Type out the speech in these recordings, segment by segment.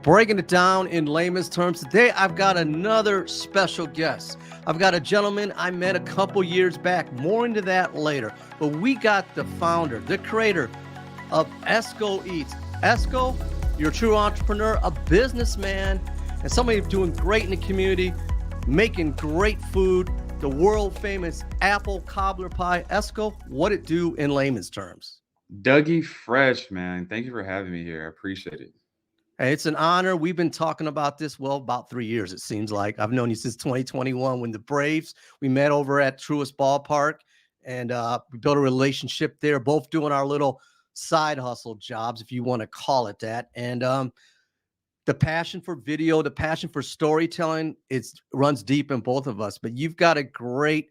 Breaking it down in layman's terms, today I've got another special guest. I've got a gentleman I met a couple years back. More into that later. But we got the founder, the creator of Esco Eats. Esco, you're a true entrepreneur, a businessman, and somebody doing great in the community, making great food, the world famous apple cobbler pie. Esco, what it do in layman's terms? Dougie Fresh, man. Thank you for having me here. I appreciate it. Hey, it's an honor. We've been talking about this, well, about 3 years, it seems like. I've known you since 2021 when the Braves, we met over at Truist Ballpark, and we built a relationship there, both doing our little side hustle jobs, if you want to call it that. And the passion for video, the passion for storytelling, it runs deep in both of us. But you've got a great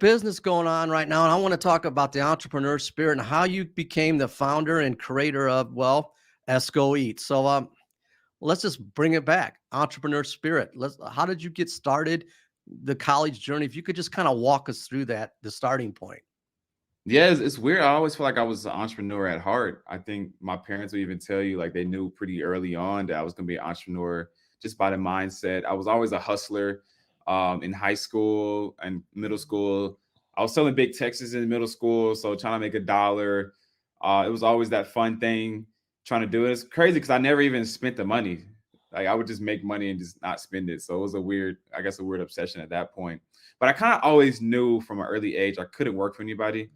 business going on right now. And I want to talk about the entrepreneur spirit and how you became the founder and creator of, well, Esco Eats. So let's just bring it back. Entrepreneur spirit. How did you get started? The college journey. If you could just kind of walk us through that, the starting point. Yeah, it's weird. I always feel like I was an entrepreneur at heart. I think my parents would even tell you, like, they knew pretty early on that I was going to be an entrepreneur just by the mindset. I was always a hustler in high school and middle school. I was selling Big Texas in middle school, so trying to make a dollar. It was always that fun thing trying to do it. It's crazy because I never even spent the money. Like, I would just make money and just not spend it. So it was a weird obsession at that point. But I kind of always knew from an early age I couldn't work for anybody.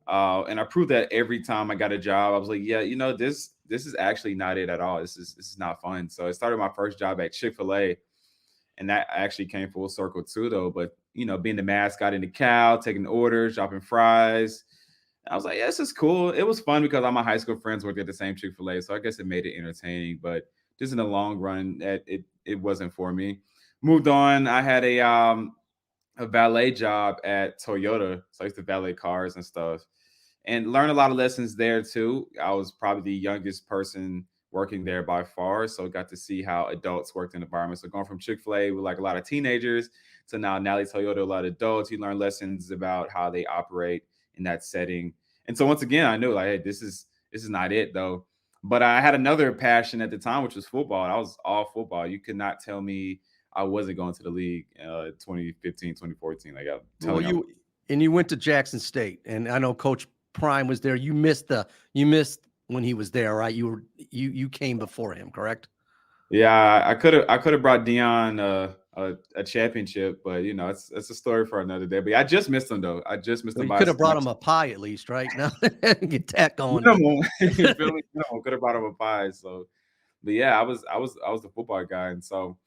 And I proved that every time I got a job. I was like, yeah, this is actually not it at all. This is not fun. So I started my first job at Chick-fil-A, and that actually came full circle too, though. But being the mascot in the cow, taking orders, dropping fries. I was like, yeah, this is cool. It was fun because all my high school friends worked at the same Chick-fil-A, so I guess it made it entertaining. But just in the long run, it wasn't for me. Moved on. I had a valet job at Toyota, so I used to valet cars and stuff, and learned a lot of lessons there too. I was probably the youngest person working there by far, so got to see how adults worked in the environment. So going from Chick-fil-A with like a lot of teenagers to now Nally Toyota, a lot of adults, you learn lessons about how they operate in that setting. And so once again, I knew, like, hey, this is not it though. But I had another passion at the time, which was football. I was all football. You could not tell me I wasn't going to the league 2015, 2014. Like, I'm Well, telling you. you went to Jackson State, and I know Coach Prime was there. You missed when he was there, right? You came before him, correct? Yeah, I could have brought Dion a championship, but it's a story for another day. But yeah, I just missed him though. I just missed Well, him you by could have brought much. him a pie at least, right? Now get that going, but Minimum. You feel me? Minimum. Could have brought him a pie. So, but yeah, I was the football guy, and so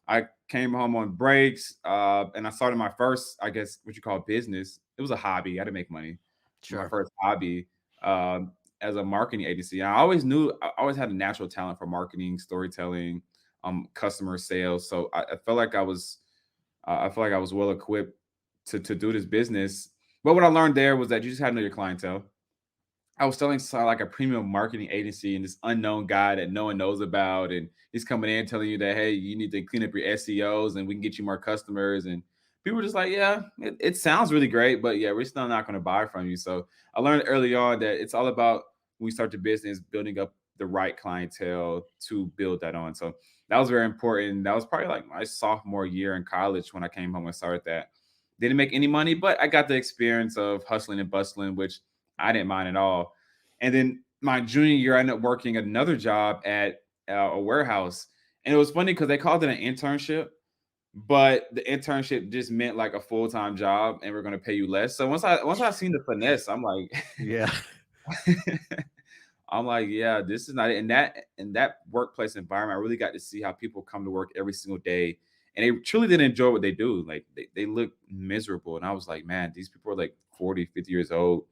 I came home on breaks, and I started my first, I guess, what you call business. It was a hobby. I had to make money. My sure. first hobby, as a marketing agency. And I always had a natural talent for marketing, storytelling, customer sales. So I felt like I was well equipped to do this business. But what I learned there was that you just had to know your clientele. I was selling to like a premium marketing agency and this unknown guy that no one knows about. And he's coming in telling you that, hey, you need to clean up your SEOs and we can get you more customers. And people were just like, yeah, it sounds really great, but yeah, we're still not going to buy from you. So I learned early on that it's all about, when we start the business, building up the right clientele to build that on. So that was very important. That was probably like my sophomore year in college when I came home and started that. Didn't make any money, but I got the experience of hustling and bustling, which I didn't mind at all. And then my junior year, I ended up working at another job at a warehouse. And it was funny because they called it an internship, but the internship just meant like a full-time job and we're going to pay you less. So once I seen the finesse, I'm like, Yeah. I'm like, yeah, this is not it. And that workplace environment, I really got to see how people come to work every single day. And they truly didn't enjoy what they do. Like, they look miserable. And I was like, man, these people are like 40, 50 years old.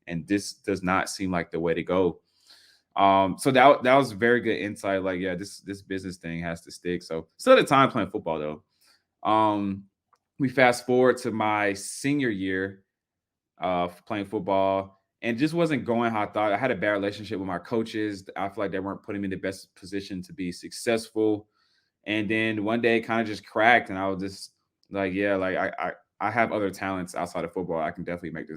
And this does not seem like the way to go. So that was very good insight. Like, yeah, this business thing has to stick. So still at the time playing football though. We fast forward to my senior year playing football, and just wasn't going how I thought. I had a bad relationship with my coaches. I feel like they weren't putting me in the best position to be successful. And then one day it kind of just cracked, and I was just like, yeah, like I have other talents outside of football. I can definitely make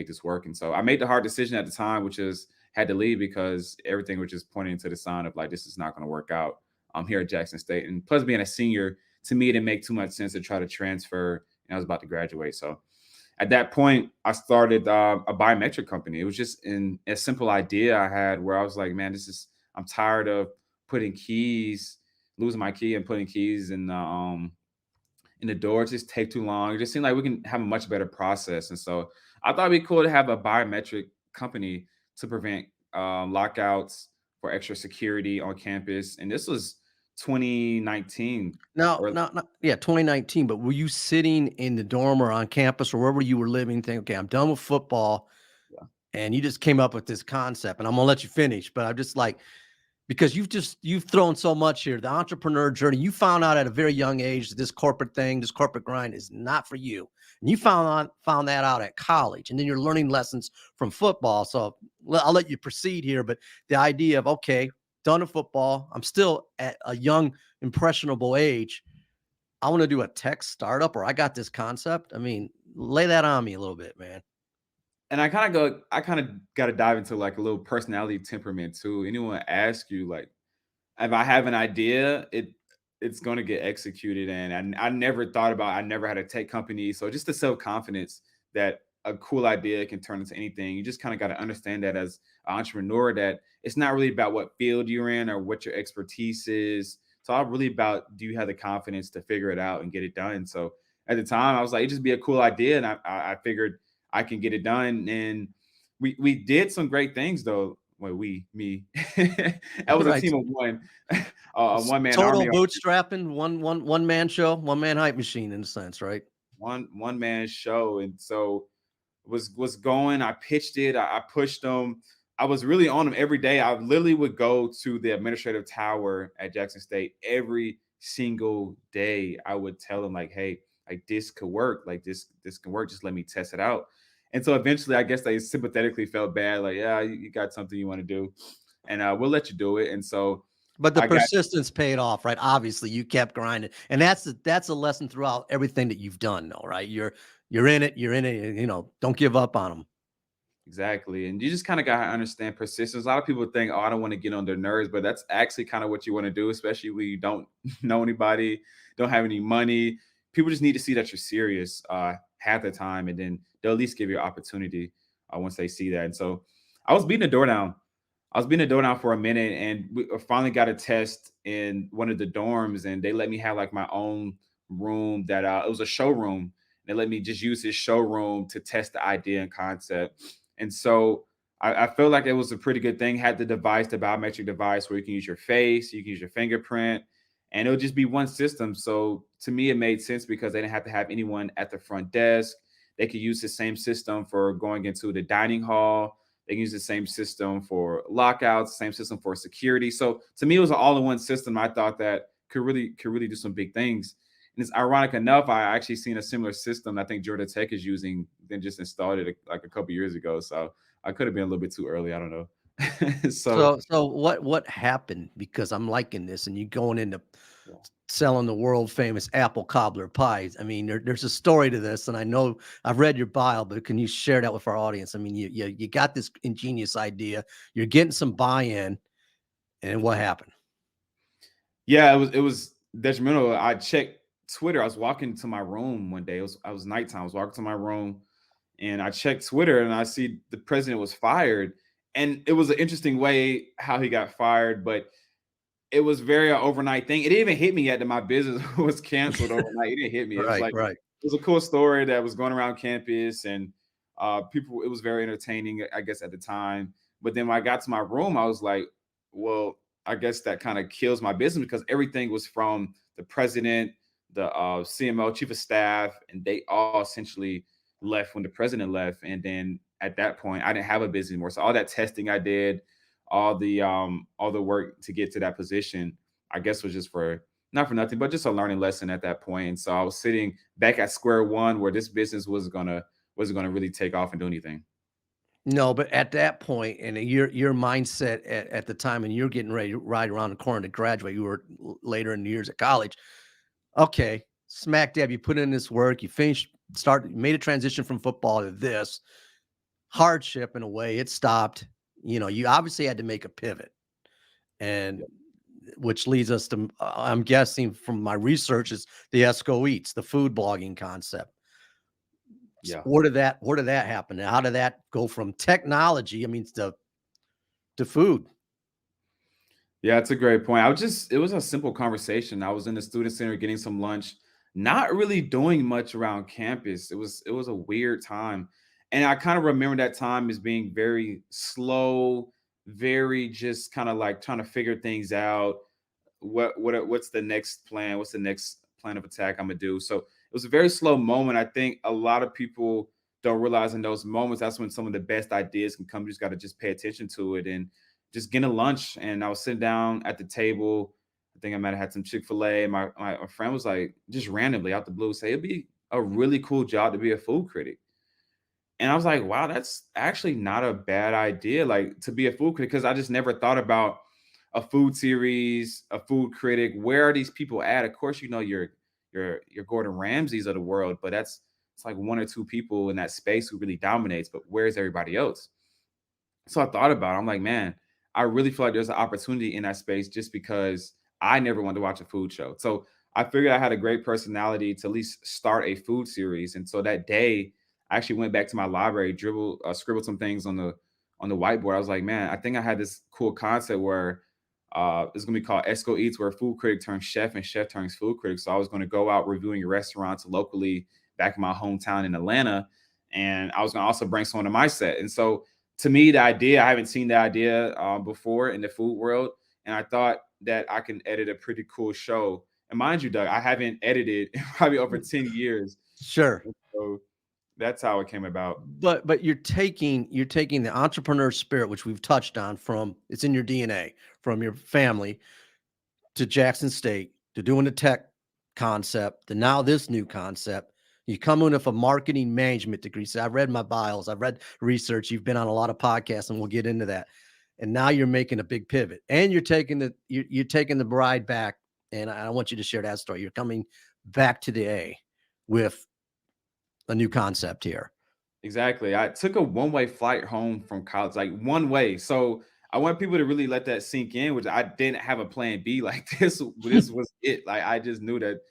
this work. And so I made the hard decision at the time, which is had to leave because everything was just pointing to the sign of like, this is not going to work out. here at Jackson State. And plus being a senior, to me, it didn't make too much sense to try to transfer. And I was about to graduate. So at that point, I started a biometric company. It was just a simple idea I had where I was like, man, I'm tired of losing my key and putting keys in the door. It just take too long. It just seemed like we can have a much better process. And so I thought it'd be cool to have a biometric company to prevent lockouts for extra security on campus. And this was 2019. No, 2019. But were you sitting in the dorm or on campus or wherever you were living, thinking, okay, I'm done with football, and you just came up with this concept? And I'm gonna let you finish, but I'm just like, because you've thrown so much here, the entrepreneur journey. You found out at a very young age that this corporate grind is not for you, and you found that out at college, and then you're learning lessons from football. So I'll let you proceed here, but the idea of, okay, done with football, I'm still at a young, impressionable age, I want to do a tech startup, or I got this concept. I mean, lay that on me a little bit, man. And I kind of got to dive into like a little personality temperament too. Anyone ask you, like, if I have an idea, it's going to get executed. And I never thought about, I never had a tech company. So just the self-confidence that a cool idea can turn into anything. You just kind of got to understand that as an entrepreneur, that it's not really about what field you're in or what your expertise is. It's all really about, do you have the confidence to figure it out and get it done? So at the time I was like, it'd just be a cool idea. And I figured I can get it done. And we did some great things though. Well, me, that was a Right. team of one, one man Total army, bootstrapping, one man show, one man hype machine in a sense, right? one man show. And so was going, I pitched it, I pushed them. I was really on them every day. I literally would go to the administrative tower at Jackson State every single day. I would tell them like, hey, like this could work, like this can work, just let me test it out. And so eventually I guess they sympathetically felt bad, like, yeah, you got something you want to do, and we'll let you do it. And so But the I got, persistence paid off, right? Obviously, you kept grinding, and that's a lesson throughout everything that you've done, though, right? You're in it. You know, don't give up on them. exactly. And you just kind of got to understand persistence. A lot of people think, oh, I don't want to get on their nerves, but that's actually kind of what you want to do, especially when you don't know anybody, don't have any money. People just need to see that you're serious half the time, and then they'll at least give you an opportunity once they see that. And so I was beating the door down. I was beating the door down for a minute, and we finally got a test in one of the dorms, and they let me have like my own room that it was a showroom. They let me just use this showroom to test the idea and concept. And so I felt like it was a pretty good thing. Had the device, the biometric device, where you can use your face, you can use your fingerprint, and it would just be one system. So to me, it made sense because they didn't have to have anyone at the front desk. They could use the same system for going into the dining hall. They can use the same system for lockouts, same system for security. So to me, it was an all-in-one system. I thought that could really do some big things. And it's ironic enough, I actually seen a similar system I think Georgia Tech is using, then just installed it like a couple years ago. So I could have been a little bit too early. I don't know. So So what happened? Because I'm liking this, and you going into selling the world famous apple cobbler pies. I mean, there's a story to this, and I know I've read your bio, but can you share that with our audience? I mean, you got this ingenious idea, you're getting some buy-in, and what happened? yeah, it was detrimental. I checked Twitter. I was walking to my room one day. I was nighttime. I was walking to my room, and I checked Twitter, and I see the president was fired. And it was an interesting way how he got fired, but it was very overnight thing. It didn't even hit me yet that my business was canceled overnight. It didn't hit me. It was like, Right. it was a cool story that was going around campus, and people. It was very entertaining, I guess, at the time. But then when I got to my room, I was like, well, I guess that kind of kills my business because everything was from the president, the CMO, chief of staff, and they all essentially left when the president left. And then at that point, I didn't have a business anymore. So all that testing I did, all the work to get to that position, I guess was just for not for nothing, but just a learning lesson at that point. And so I was sitting back at square one where this business wasn't gonna really take off and do anything. No, but at that point, and your mindset at the time, and you're getting ready to ride around the corner to graduate, you were later in the years at college. Okay, smack dab, you put in this work, you made a transition from football to this hardship in a way. It stopped. You know, you obviously had to make a pivot, and which leads us to, I'm guessing from my research, is the Esco Eats, the food blogging concept. Yeah. Where did that happen? How did that go from technology, I mean, to food? Yeah, it's a great point. It was a simple conversation. I was in the student center getting some lunch, not really doing much around campus. It was a weird time. And I kind of remember that time as being very slow, very just kind of like trying to figure things out. What's the next plan? What's the next plan of attack I'm gonna do? So it was a very slow moment. I think a lot of people don't realize in those moments that's when some of the best ideas can come. You just got to just pay attention to it and just getting a lunch. And I was sitting down at the table. I think I might have had some Chick-fil-A. My friend was like, just randomly out the blue, say it'd be a really cool job to be a food critic. And I was like, wow, that's actually not a bad idea, like to be a food critic, because I just never thought about a food series, a food critic. Where are these people at? Of course, you know your Gordon Ramsays of the world, but it's like one or two people in that space who really dominates. But where's everybody else? So I thought about it. I'm like, man, I really feel like there's an opportunity in that space just because I never wanted to watch a food show. So I figured I had a great personality to at least start a food series. And so that day, I actually went back to my library, scribbled some things on the whiteboard. I was like, man, I think I had this cool concept where it's gonna be called Esco Eats, where a food critic turns chef and chef turns food critic. So I was gonna go out reviewing restaurants locally back in my hometown in Atlanta, and I was gonna also bring someone to my set. And so to me, the idea, I haven't seen the idea before in the food world, and I thought that I can edit a pretty cool show. And mind you, Doug, I haven't edited in probably over 10 years. Sure. So that's how it came about. But you're taking the entrepreneur spirit, which we've touched on, from it's in your DNA, from your family to Jackson State, to doing the tech concept, to now this new concept. You come in with a marketing management degree. So I've read my bios, I've read research, you've been on a lot of podcasts, and we'll get into that. And now you're making a big pivot, and you're taking the bride back. And I want you to share that story. You're coming back to the A with a new concept here. Exactly. I took a one-way flight home from college, like one way. So I want people to really let that sink in, which I didn't have a plan B. Like this was it. Like I just knew that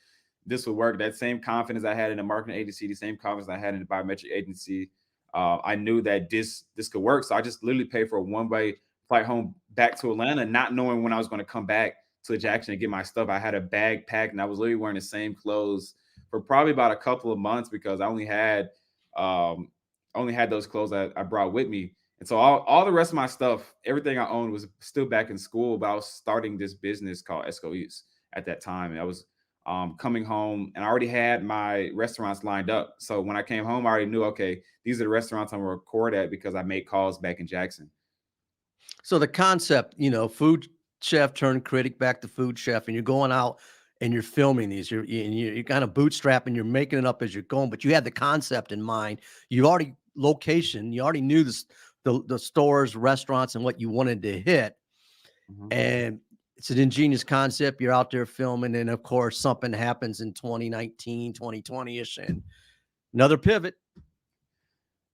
this would work. That same confidence I had in the marketing agency, the same confidence I had in the biometric agency. I knew that this could work. So I just literally paid for a one-way flight home back to Atlanta, not knowing when I was going to come back to Jackson and get my stuff. I had a bag packed and I was literally wearing the same clothes for probably about a couple of months because um, I only had those clothes I brought with me. And so all the rest of my stuff, everything I owned was still back in school, but I was starting this business called Esco Eats at that time. And I was coming home and I already had my restaurants lined up. So when I came home, I already knew, okay, these are the restaurants I'm gonna record at because I made calls back in Jackson. So the concept, food chef turned critic back to food chef, and you're going out and you're filming these. You're kind of bootstrapping. You're making it up as you're going, but you had the concept in mind. You already location. You already knew the stores, restaurants, and what you wanted to hit. Mhm. And it's an ingenious concept. You're out there filming, and of course, something happens in 2019, 2020ish, and another pivot.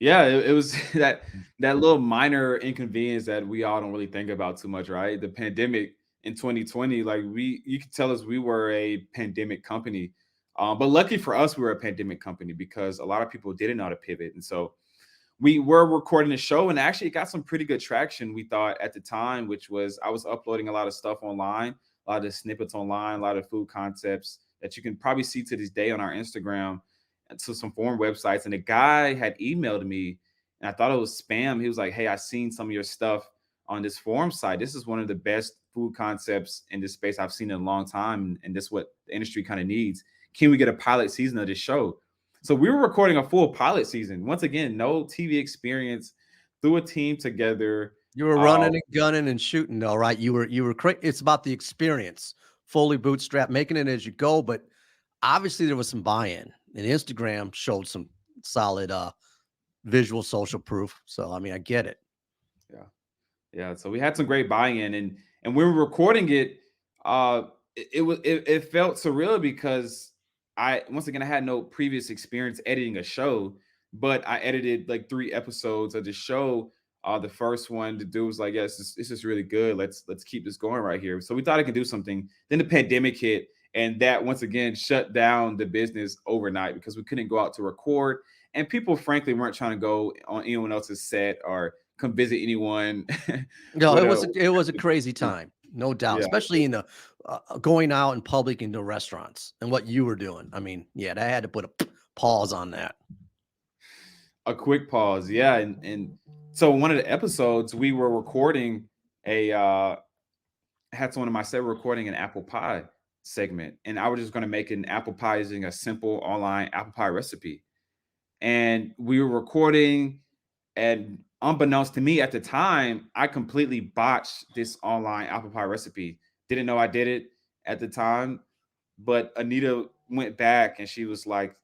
Yeah, it was that little minor inconvenience that we all don't really think about too much, right? The pandemic in 2020, like you could tell us we were a pandemic company, but lucky for us, we were a pandemic company because a lot of people didn't know how to pivot, and so we were recording the show, and actually it got some pretty good traction. We thought at the time, which was I was uploading a lot of stuff online, a lot of snippets online, a lot of food concepts that you can probably see to this day on our Instagram to some foreign websites. And the guy had emailed me and I thought it was spam. He was like, hey, I seen some of your stuff on this forum site. This is one of the best food concepts in this space I've seen in a long time. And this is what the industry kind of needs. Can we get a pilot season of this show? So we were recording a full pilot season. Once again, no TV experience, threw a team together. You were Uh, running and gunning and shooting, though, right? You were it's about the experience, fully bootstrapped, making it as you go. But obviously, there was some buy-in, and Instagram showed some solid visual social proof. So, I mean, I get it. yeah. Yeah, so we had some great buy-in, and when we were recording it, it felt surreal because I once again I had no previous experience editing a show, but I edited like 3 episodes of the show The first one, the dude was like, "Yes, this is really good. Let's keep this going right here." So we thought it could do something. Then the pandemic hit, and that once again shut down the business overnight because we couldn't go out to record, and people frankly weren't trying to go on anyone else's set or come visit anyone. No, with it was a crazy time, no doubt, yeah, especially in the going out in public into restaurants and what you were doing. I mean, yeah, I had to put a pause on that. a quick pause. Yeah, and so one of the episodes we were recording a had someone in my set recording an apple pie segment, and I was just going to make an apple pie using a simple online apple pie recipe. And we were recording, and unbeknownst to me at the time, I completely botched this online apple pie recipe. Didn't know I did it at the time, but Anita went back and she was like,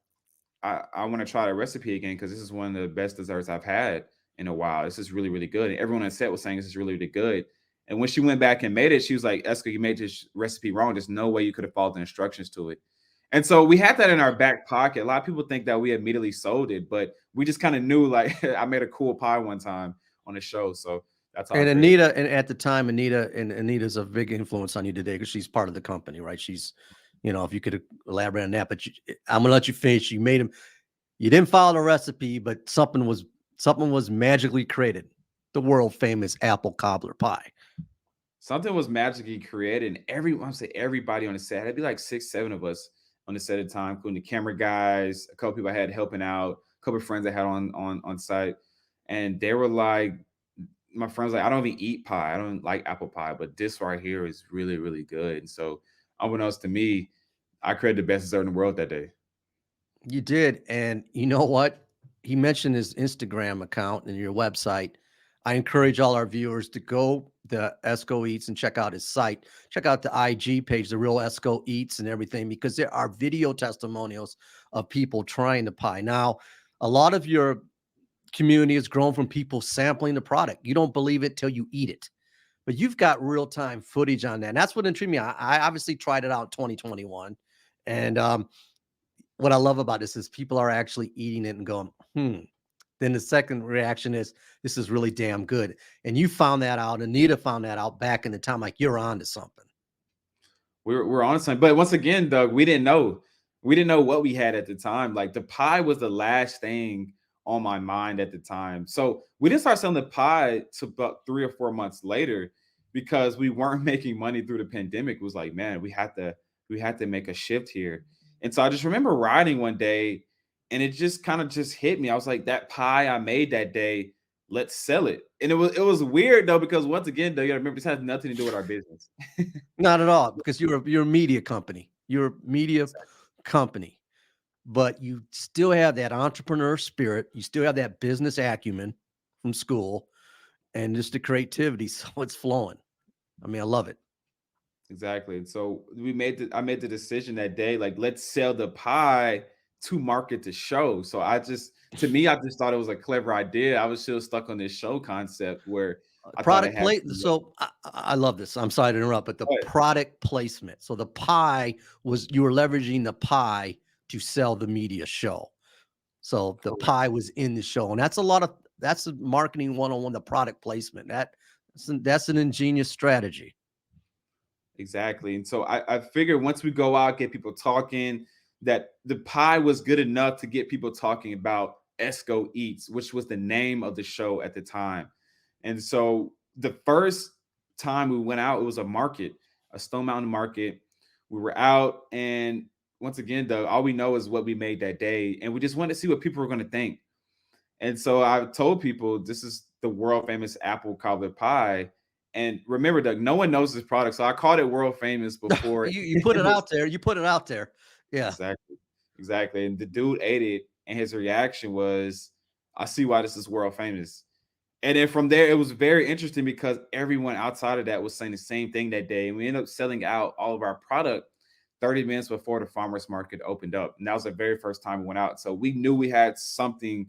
I want to try the recipe again because this is one of the best desserts I've had in a while. This is really, really good. And everyone on set was saying this is really, really good. And when she went back and made it, she was like, Esco, you made this recipe wrong. There's no way you could have followed the instructions to it. And so we had that in our back pocket. A lot of people think that we immediately sold it, but we just kind of knew, like, I made a cool pie one time on the show. So that's how I And created. Anita, and at the time, Anita's a big influence on you today because she's part of the company, right? She's, if you could elaborate on that, but I'm gonna let you finish. You made him. You didn't follow the recipe, but something was magically created. The world famous apple cobbler pie. Something was magically created, and everybody on the set. It'd be like 6, 7 of us on the set at the time, including the camera guys, a couple people I had helping out, a couple of friends I had on site, and they were like, my friends like, I don't even eat pie, I don't like apple pie, but this right here is really, really good. And so, unbeknownst to me, I created the best dessert in the world that day. You did, and you know what? He mentioned his Instagram account and your website. I encourage all our viewers to go to Esco Eats and check out his site. Check out the IG page, the real Esco Eats and everything, because there are video testimonials of people trying the pie. Now, a lot of your community has grown from people sampling the product. You don't believe it till you eat it. But you've got real-time footage on that. And that's what intrigued me. I obviously tried it out in 2021. And what I love about this is people are actually eating it and going, Then the second reaction is, this is really damn good. And you found that out. Anita found that out back in the time, like you're on to something. We're on something, but once again, Doug, we didn't know. We didn't know what we had at the time. Like the pie was the last thing on my mind at the time. So we didn't start selling the pie to about 3 or 4 months later because we weren't making money through the pandemic. It was like, man, we had to make a shift here. And so I just remember riding one day and it just kind of just hit me. I was like, that pie I made that day, let's sell it. And it was weird though, because once again, though, you gotta remember this has nothing to do with our business. Not at all, because you're a media company. You're a media company, but you still have that entrepreneur spirit. You still have that business acumen from school and just the creativity. So it's flowing. I mean, I love it. Exactly. And so I made the decision that day, like, let's sell the pie to market the show. So to me, I just thought it was a clever idea. I was still stuck on this show concept where I thought it Product had plate. to. So I love this. I'm sorry to interrupt, but the But product placement. So the pie was, you were leveraging the pie to sell the media show. So the correct. pie was in the show, and that's a marketing 101, the product placement. That's an ingenious strategy. Exactly. And so I figured once we go out, get people talking, that the pie was good enough to get people talking about Esco Eats, which was the name of the show at the time. And so the first time we went out, it was a Stone Mountain market. We were out, and once again, though, all we know is what we made that day. And we just wanted to see what people were going to think. And so I told people this is the world famous apple cobbler pie. And remember, Doug, no one knows this product. So I called it world famous before You put it it was. out there. You put it out there. Yeah. Exactly. Exactly. And the dude ate it, and his reaction was, I see why this is world famous. And then from there, it was very interesting because everyone outside of that was saying the same thing that day. And we ended up selling out all of our product 30 minutes before the farmers market opened up. And that was the very first time we went out. So we knew we had something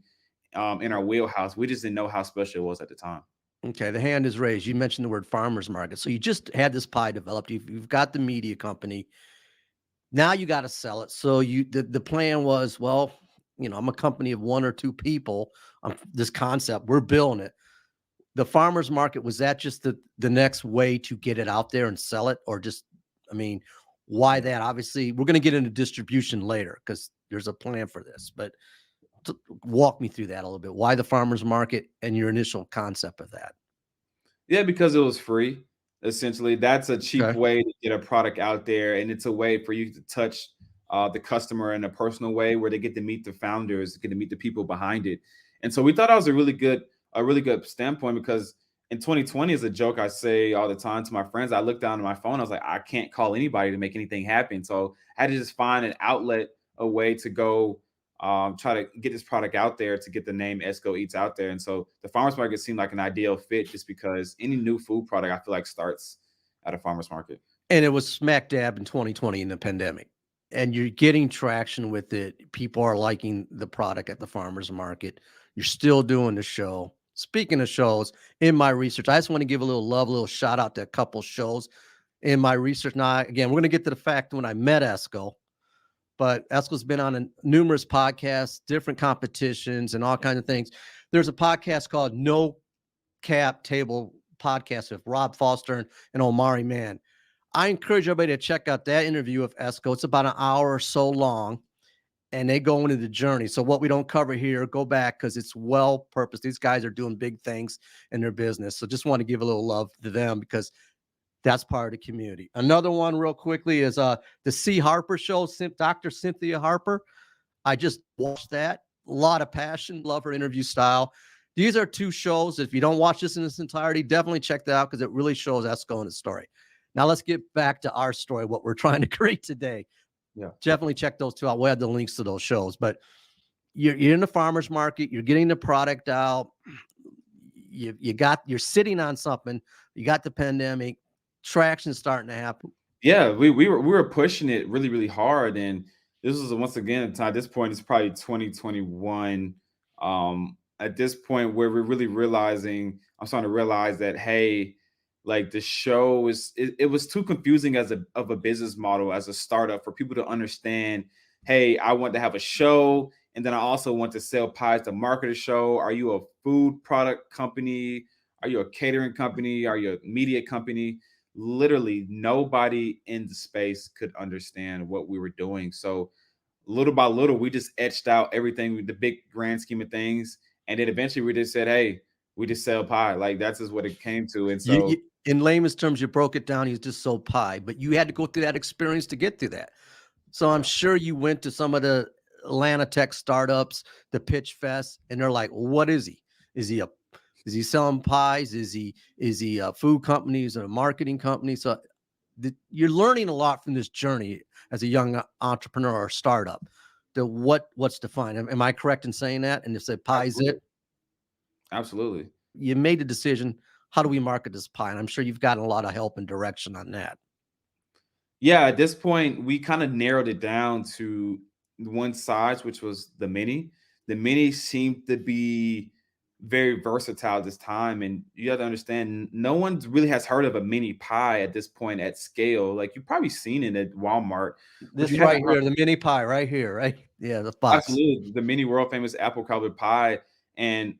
in our wheelhouse. We just didn't know how special it was at the time. Okay. The hand is raised. You mentioned the word farmers market. So you just had this pie developed. You've got the media company. Now you got to sell it. So the plan was, well, I'm a company of 1 or 2 people. This concept, we're building it. the farmer's market, was that just the next way to get it out there and sell it? Or just, I mean, why that? Obviously, we're going to get into distribution later because there's a plan for this, but walk me through that a little bit. Why the farmer's market and your initial concept of that? Yeah, because it was free. Essentially, that's a cheap Okay. way to get a product out there, and it's a way for you to touch the customer in a personal way, where they get to meet the founders, get to meet the people behind it. And so we thought that was a really good standpoint, because in 2020, as a joke, I say all the time to my friends, I looked down at my phone, I was like, I can't call anybody to make anything happen. So I had to just find an outlet, a way to go try to get this product out there, to get the name Esco Eats out there. And so the farmers market seemed like an ideal fit, just because any new food product, I feel like, starts at a farmers market. And it was smack dab in 2020 in the pandemic. And you're getting traction with it. People are liking the product at the farmers market. You're still doing the show. Speaking of shows, in my research, I just want to give a little love, a little shout out to a couple shows in my research. Now, again, we're going to get to the fact when I met Esco, but Esco's been on numerous podcasts, different competitions, and all kinds of things. There's a podcast called No Cap Table Podcast with Rob Foster and Omari Mann. I encourage everybody to check out that interview of Esco. It's about an hour or so long, and they go into the journey. So what we don't cover here, go back, because it's well-purposed. These guys are doing big things in their business. So just want to give a little love to them, because that's part of the community. Another one real quickly is the C. Harper Show, Dr. Cynthia Harper. I just watched that. A lot of passion. Love her interview style. These are two shows. If you don't watch this in its entirety, definitely check that out, because it really shows Esco and his story. Now let's get back to our story, what we're trying to create today. Yeah. Definitely check those two out. We'll have the links to those shows. But you're in the farmer's market. You're getting the product out. You're sitting on something. You got the pandemic. Traction starting to happen. Yeah, we were pushing it really, really hard. And this was, once again, at this point, it's probably 2021. At this point, where we're really realizing, I'm starting to realize that, hey, like, the show it was too confusing as a business model, as a startup, for people to understand. Hey, I want to have a show, and then I also want to sell pies to market a show. Are you a food product company? Are you a catering company? Are you a media company? Literally nobody in the space could understand what we were doing. So little by little, we just etched out everything, the big grand scheme of things. And then eventually we just said, hey, we just sell pie. Like, that's just what it came to. And so in layman's terms, you broke it down. You just sold pie, but you had to go through that experience to get through that. So I'm sure you went to some of the Atlanta tech startups, the pitch fest, and they're like, well, what is he? Is he selling pies? Is he a food company? Is it a marketing company? So you're learning a lot from this journey as a young entrepreneur or startup. What's defined? Am I correct in saying that? And if say pie is it? Absolutely. You made the decision. How do we market this pie? And I'm sure you've gotten a lot of help and direction on that. Yeah, at this point, we kind of narrowed it down to one size, which was the mini. The mini seemed to be very versatile this time. And you have to understand, no one really has heard of a mini pie at this point at scale. Like, you've probably seen it at Walmart. This right here, the mini pie right here, right? Yeah, the box. Absolutely. The mini world famous apple cobbler pie. And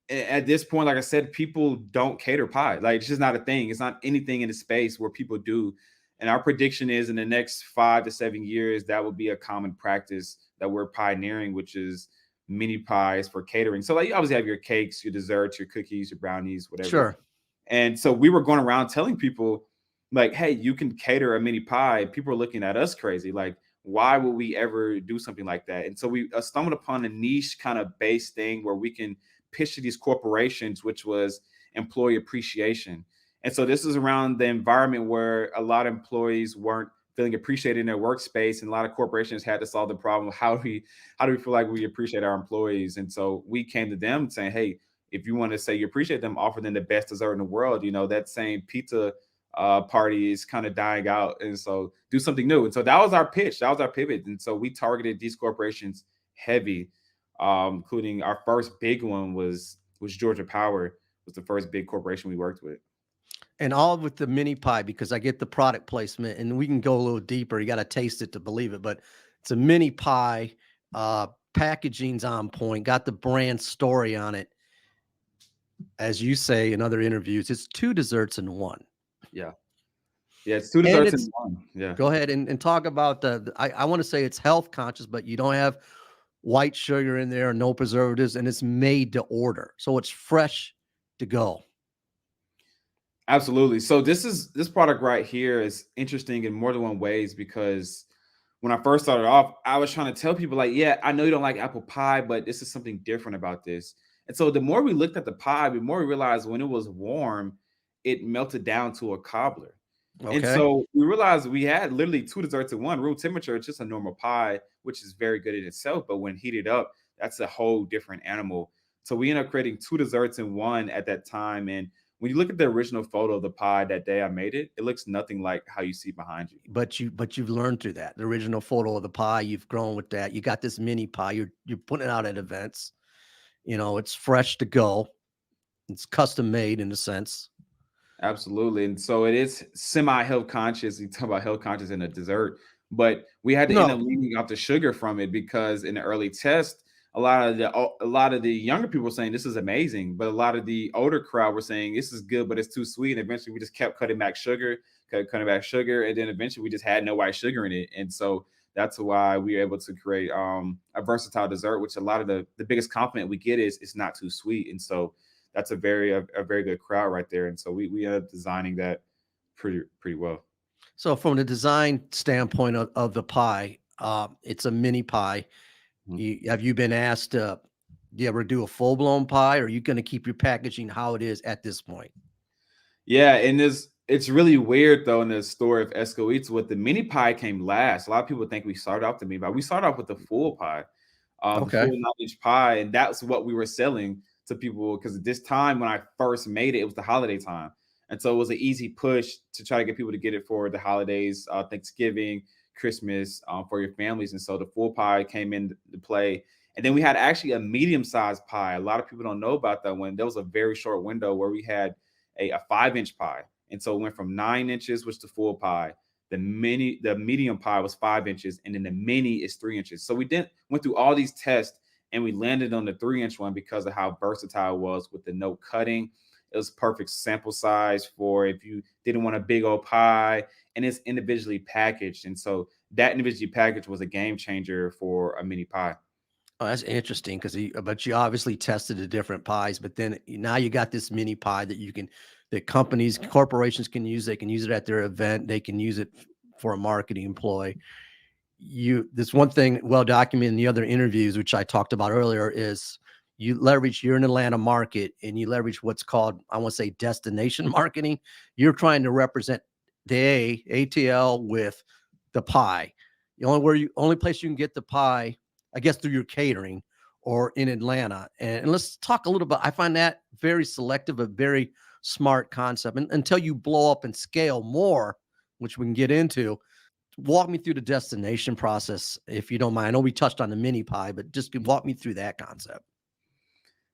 at this point, like I said, people don't cater pie. Like, it's just not a thing. It's not anything in the space where people do. And our prediction is, in the next 5 to 7 years, that will be a common practice that we're pioneering, which is mini pies for catering. So, like, you obviously have your cakes, your desserts, your cookies, your brownies, whatever. Sure. And so we were going around telling people, like, hey, you can cater a mini pie. People are looking at us crazy. Like, why would we ever do something like that? And so we stumbled upon a niche kind of base thing where we can pitch to these corporations, which was employee appreciation. And so this is around the environment where a lot of employees weren't feeling appreciated in their workspace, and a lot of corporations had to solve the problem of how do we feel like we appreciate our employees. And so we came to them saying, hey, if you want to say you appreciate them, offer them the best dessert in the world. You know, that same pizza party is kind of dying out, and so do something new. And so that was our pitch, that was our pivot. And so we targeted these corporations heavy, including our first big one was Georgia Power, was the first big corporation we worked with. And all with the mini pie, because I get the product placement, and we can go a little deeper. You got to taste it to believe it, but it's a mini pie. Packaging's on point, got the brand story on it. as you say in other interviews, it's 2 desserts in 1. Yeah. Yeah, it's 2 And desserts in it's 1. Yeah. go ahead and talk about I wanna say it's health conscious, but you don't have white sugar in there, no preservatives, and it's made to order. So it's fresh to go. Absolutely. So this product right here is interesting in more than one ways because when I first started off, I was trying to tell people like, yeah, I know you don't like apple pie, but this is something different about this. And so the more we looked at the pie, the more we realized when it was warm, it melted down to a cobbler. And Okay. so we realized we had literally 2 desserts in one. Room temperature, it's just a normal pie, which is very good in itself. But when heated up, that's a whole different animal. So we ended up creating 2 desserts in one at that time. And when you look at the original photo of the pie that day I made it, it looks nothing like how you see behind you. But you've learned through that. The original photo of the pie, you've grown with that. You got this mini pie. You're putting it out at events. You know, it's fresh to go. It's custom made in a sense. Absolutely. And so it is semi health conscious. You talk about health conscious in a dessert, but we had to end up No, leaving out the sugar from it because in the early test, a lot of the younger people were saying this is amazing, but a lot of the older crowd were saying this is good, but it's too sweet. And eventually we just kept cutting back sugar, and then eventually we just had no white sugar in it. And so that's why we were able to create a versatile dessert, which a lot of the biggest compliment we get is it's not too sweet. And so that's a very good crowd right there. And so we ended up designing that pretty well. so from the design standpoint of the pie, it's a mini pie. Mhm. Have you been asked, do you ever do a full blown pie, or are you going to keep your packaging how it is at this point? Yeah, and it's really weird though in the story of Esco Eats with the mini pie came last. A lot of people think we started off the mini pie. We started off with the full pie, the Okay. full 9-inch pie, and that's what we were selling to people because at this time when I first made it, it was the holiday time. And so it was an easy push to try to get people to get it for the holidays, Thanksgiving, Christmas, for your families. And so the full pie came into play. And then we had actually a medium-sized pie. A lot of people don't know about that one. There was a very short window where we had a 5-inch pie. And so it went from 9 inches, which is the full pie. The medium pie was 5 inches, and then the mini is 3 inches. So went through all these tests, and we landed on the 3-inch one because of how versatile it was with the no cutting. It was perfect sample size for if you didn't want a big old pie, and it's individually packaged. And so that individually packaged was a game changer for a mini pie. Oh, that's interesting because but you obviously tested the different pies, but then now you got this mini pie that companies, corporations can use. They can use it at their event. They can use it for a marketing employee. This one thing well documented in the other interviews, which I talked about earlier, is you're in Atlanta market and you leverage what's called, I want to say, destination marketing. You're trying to represent the ATL with the pie. The only place you can get the pie, I guess, through your catering or in Atlanta. And let's talk a little bit. I find that very selective, a very smart concept. And until you blow up and scale more, which we can get into, walk me through the destination process, if you don't mind. I know we touched on the mini pie, but just walk me through that concept.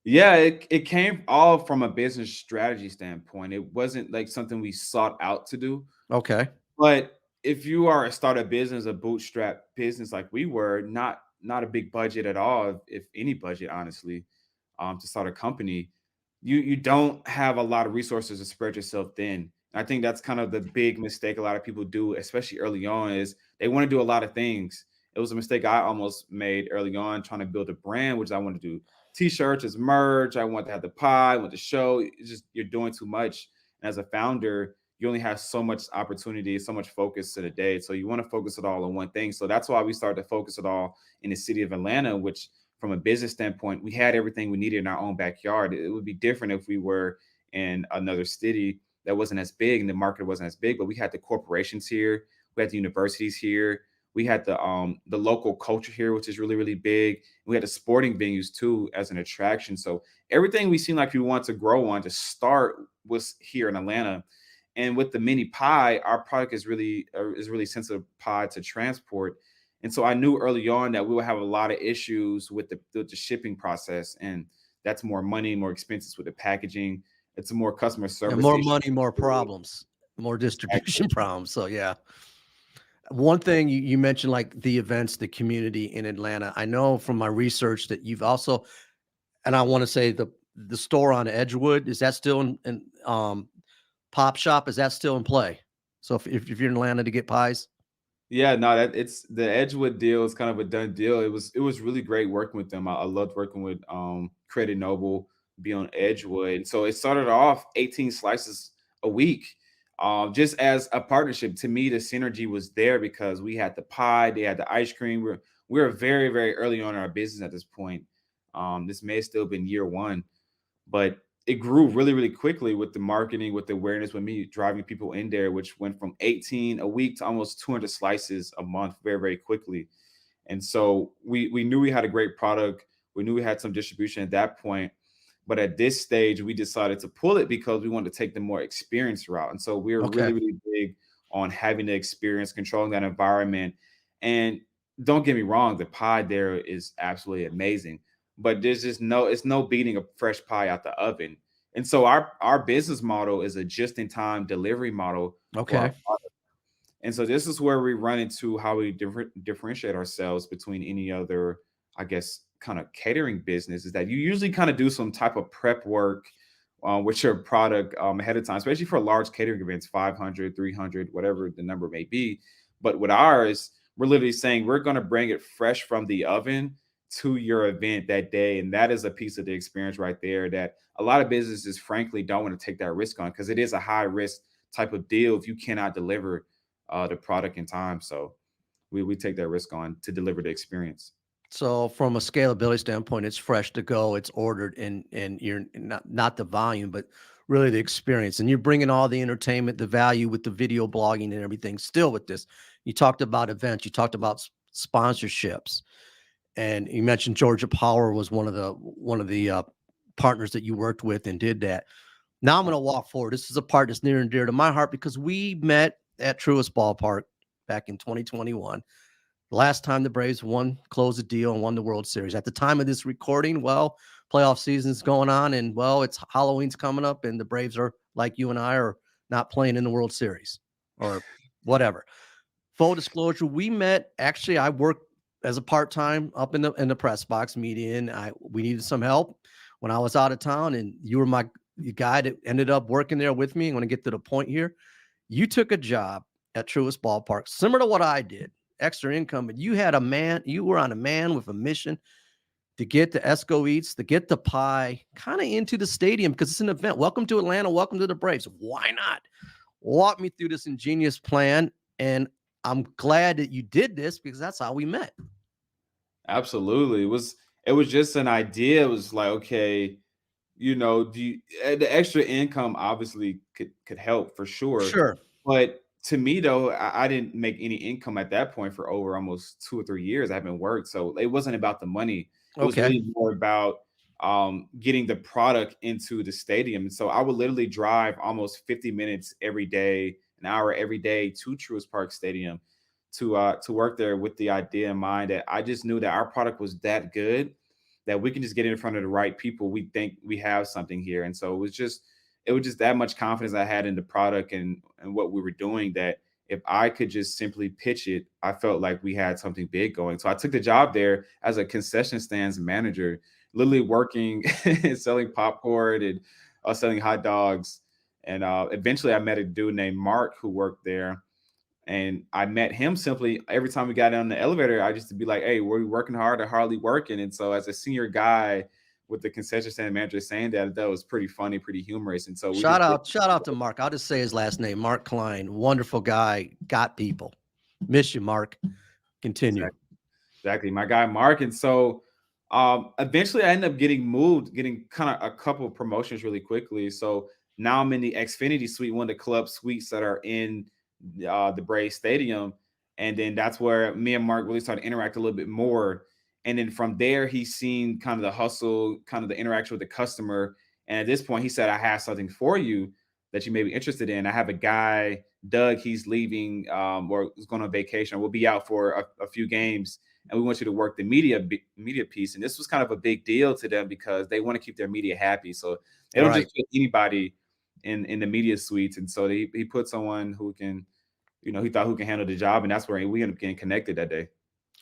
Yeah, it came all from a business strategy standpoint. It wasn't like something we sought out to do. Okay. But if you are a startup business, a bootstrap business like we were, not a big budget at all, if any budget, honestly, to start a company, you don't have a lot of resources to spread yourself thin. I think that's kind of the big mistake a lot of people do, especially early on, is they want to do a lot of things. It was a mistake I almost made early on trying to build a brand, which I wanted to do t-shirts as merch. I want to have the pie, I want the show. It's just you're doing too much. And as a founder, you only have so much opportunity, so much focus in a day. So you want to focus it all on one thing. So that's why we started to focus it all in the city of Atlanta, which from a business standpoint, we had everything we needed in our own backyard. It would be different if we were in another city that wasn't as big and the market wasn't as big, but we had the corporations here, we had the universities here, we had the local culture here, which is really, really big. We had the sporting venues too as an attraction. So everything we seemed like we want to grow on to start was here in Atlanta. And with the mini pie, our product is really sensitive pie to transport. And so I knew early on that we would have a lot of issues with the shipping process. And that's more money, more expenses with the packaging. It's a more customer And service more issue. money, more problems, more Exactly. distribution problems. So yeah. One thing you mentioned, like the events, the community in Atlanta. I know from my research that you've also, and I want to say the store on Edgewood, is that still in Pop Shop? Is that still in play? So if you're in Atlanta to get pies, Yeah, no, that it's the Edgewood deal is kind of a done deal. It was really great working with them. I loved working with Credit Noble, be on Edgewood. And so it started off 18 slices a week. Just as a partnership. To me, the synergy was there because we had the pie, they had the ice cream. We were very, very early on in our business at this point. This may have still been year one, but it grew really, really quickly with the marketing, with the awareness, with me driving people in there, which went from 18 a week to almost 200 slices a month very, very quickly. And so we knew we had a great product. We knew we had some distribution at that point. But at this stage, we decided to pull it because we wanted to take the more experience route. And so we were okay. really, really big on having the experience, controlling that environment. And don't get me wrong, the pie there is absolutely amazing. But there's just it's no beating a fresh pie out the oven. And so our business model is a just-in-time delivery model for our Okay. and so this is where we run into how we differentiate ourselves between any other, I guess, kind of catering business is that you usually kind of do some type of prep work with your product ahead of time, especially for large catering events, 500, 300, whatever the number may be. But with ours, we're literally saying we're going to bring it fresh from the oven to your event that day. And that is a piece of the experience right there that a lot of businesses, frankly, don't want to take that risk on because it is a high risk type of deal if you cannot deliver the product in time. So we take that risk on to deliver the experience. So from a scalability standpoint, it's fresh to go. It's ordered, and you're not the volume, but really the experience. And you're bringing all the entertainment, the value with the video blogging and everything. Still with this, you talked about events, you talked about sponsorships, and you mentioned Georgia Power was one of the partners that you worked with and did that. Now I'm going to walk forward. This is a part that's near and dear to my heart because we met at Truist Ballpark back in 2021. The last time the Braves closed the deal and won the World Series. At the time of this recording, well, playoff season's going on, and well, it's Halloween's coming up, and the Braves are like you and I are not playing in the World Series or whatever. Full disclosure, we met. Actually, I worked as a part-time up in the press box media, and we needed some help when I was out of town, and you were my guy that ended up working there with me. I'm going to get to the point here. You took a job at Truist Ballpark, similar to what I did, extra income, but you were on a man with a mission to get the Esco Eats, to get the pie kind of into the stadium because it's an event. Welcome to Atlanta. Welcome to the Braves. Why not? Walk me through this ingenious plan. And I'm glad that you did this because that's how we met. Absolutely. It was just an idea. It was like, okay, the extra income obviously could help for sure. Sure. But to me though, I didn't make any income at that point for over almost 2 or 3 years. I haven't worked. So it wasn't about the money. It was Okay. really more about getting the product into the stadium. And so I would literally drive almost 50 minutes every day, an hour every day to Truist Park Stadium to work there with the idea in mind that I just knew that our product was that good that we can just get in front of the right people. We think we have something here. And so it was just that much confidence I had in the product and what we were doing that if I could just simply pitch it, I felt like we had something big going. So I took the job there as a concession stands manager, literally working and selling popcorn and selling hot dogs. And eventually I met a dude named Mark who worked there. And I met him simply every time we got on the elevator. I used to be like, "Hey, we're working hard or hardly working." And so, as a senior guy with the concession stand manager saying that was pretty funny, pretty humorous. And so we Shout just did out, shout out to Mark. I'll just say his last name, Mark Klein. Wonderful guy. Got people. Miss you, Mark. Continue. exactly, exactly my guy Mark. And so, eventually, I ended up getting kind of a couple of promotions really quickly. So now I'm in the Xfinity Suite, one of the club suites that are in the Braves Stadium. And then that's where me and Mark really started to interact a little bit more. And then from there, he's seen kind of the hustle, kind of the interaction with the customer. And at this point, he said, "I have something for you that you may be interested in. I have a guy, Doug, he's leaving or is going on vacation. We'll be out for a few games. And we want you to work the media piece." And this was kind of a big deal to them because they want to keep their media happy. So they don't Right. just put anybody in the media suites. And so he put someone who can, he thought who can handle the job. And that's where we ended up getting connected that day.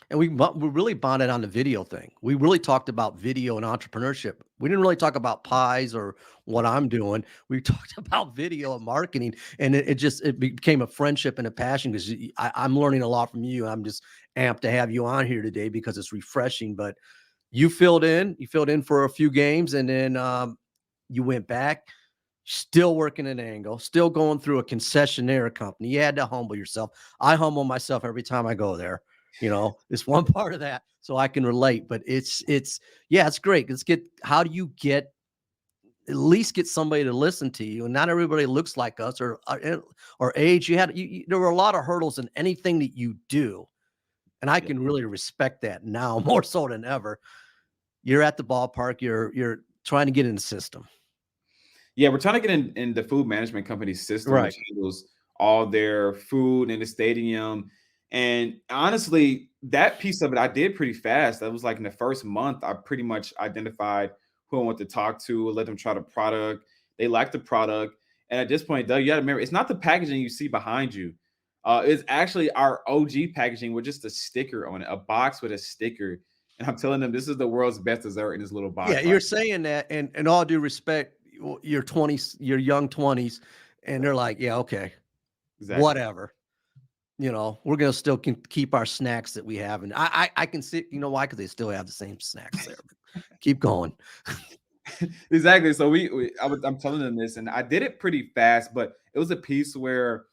And we really bonded on the video thing. We really talked about video and entrepreneurship. We didn't really talk about pies or what I'm doing. We talked about video and marketing, and it became a friendship and a passion because I'm learning a lot from you. I'm just amped to have you on here today because it's refreshing. But you filled in. You filled in for a few games, and then you went back. Still working an angle, still going through a concessionaire company. You had to humble yourself. I humble myself every time I go there. It's one part of that, so I can relate. But yeah, it's great. How do you at least get somebody to listen to you? And not everybody looks like us or age. There were a lot of hurdles in anything that you do, and I Yeah. can really respect that now more so than ever. You're at the ballpark. You're trying to get in the system. Yeah, we're trying to get in the food management company's system, Right. which handles all their food in the stadium. And honestly, that piece of it I did pretty fast. That was like in the first month, I pretty much identified who I want to talk to, let them try the product. They like the product. And at this point, Doug, you got to remember, it's not the packaging you see behind you. It's actually our OG packaging with just a sticker on it, a box with a sticker. And I'm telling them this is the world's best dessert in this little Yeah, box. you're saying that, and all due respect, your 20s, your young 20s, and they're like, yeah, okay, Exactly. whatever. We're gonna still keep our snacks that we have, and I can see, why? Because they still have the same snacks there. But keep going. Exactly. So I'm telling them this, and I did it pretty fast, but it was a piece where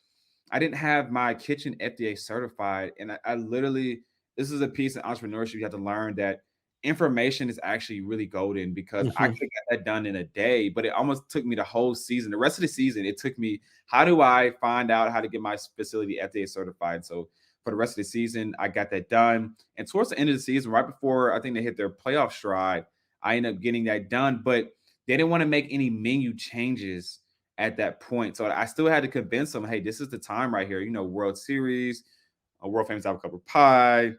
I didn't have my kitchen FDA certified, and I literally this is a piece of entrepreneurship you have to learn that information is actually really golden because I Mhm. could get that done in a day, but it almost took me the whole season. The rest of the season, it took me how do I find out how to get my facility FDA certified? So for the rest of the season, I got that done, and towards the end of the season, right before I think they hit their playoff stride, I ended up getting that done, but they didn't want to make any menu changes at that point. So I still had to convince them, hey, this is the time right here. World Series, a world famous avocado pie,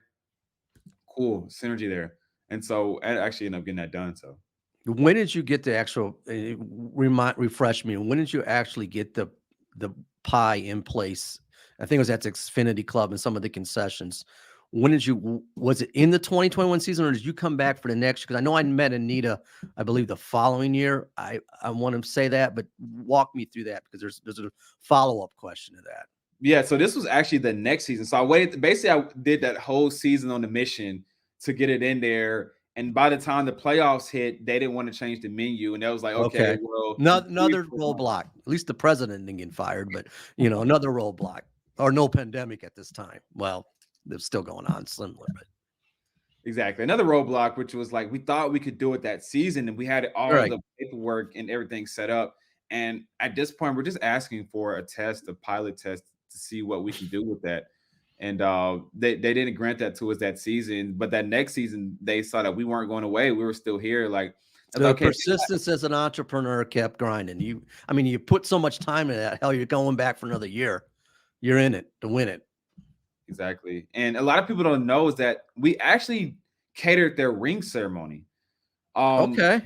cool synergy there. And so I actually ended up getting that done. So When did you get the actual? Refresh me. When did you actually get the pie in place? I think it was at the Xfinity Club and some of the concessions. When did you? Was it in the 2021 season, or did you come back for the next? Because I know I met Anita, I believe, the following year. I want to say that, but walk me through that because there's a follow-up question to that. yeah, so this was actually the next season. So I waited. Basically, I did that whole season on the mission to get it in there. And by the time the playoffs hit, they didn't want to change the menu, and that was like, okay, Okay. well, No, in 3 another 4 months. roadblock. At least the president didn't get fired, but another roadblock or no pandemic at this time. Well, it's still going on similar, but Exactly. Another roadblock, which was like we thought we could do it that season, and we had all right. the paperwork and everything set up. And at this point, we're just asking for a test, a pilot test, to see what we can do with that. And they didn't grant that to us that season, but that next season they saw that we weren't going away. We were still here. Like I was The like, okay, persistence as an entrepreneur kept grinding. I mean, you put so much time in that. Hell, you're going back for another year. You're in it to win it. exactly. And a lot of people don't know is that we actually catered their ring ceremony. Um, Okay.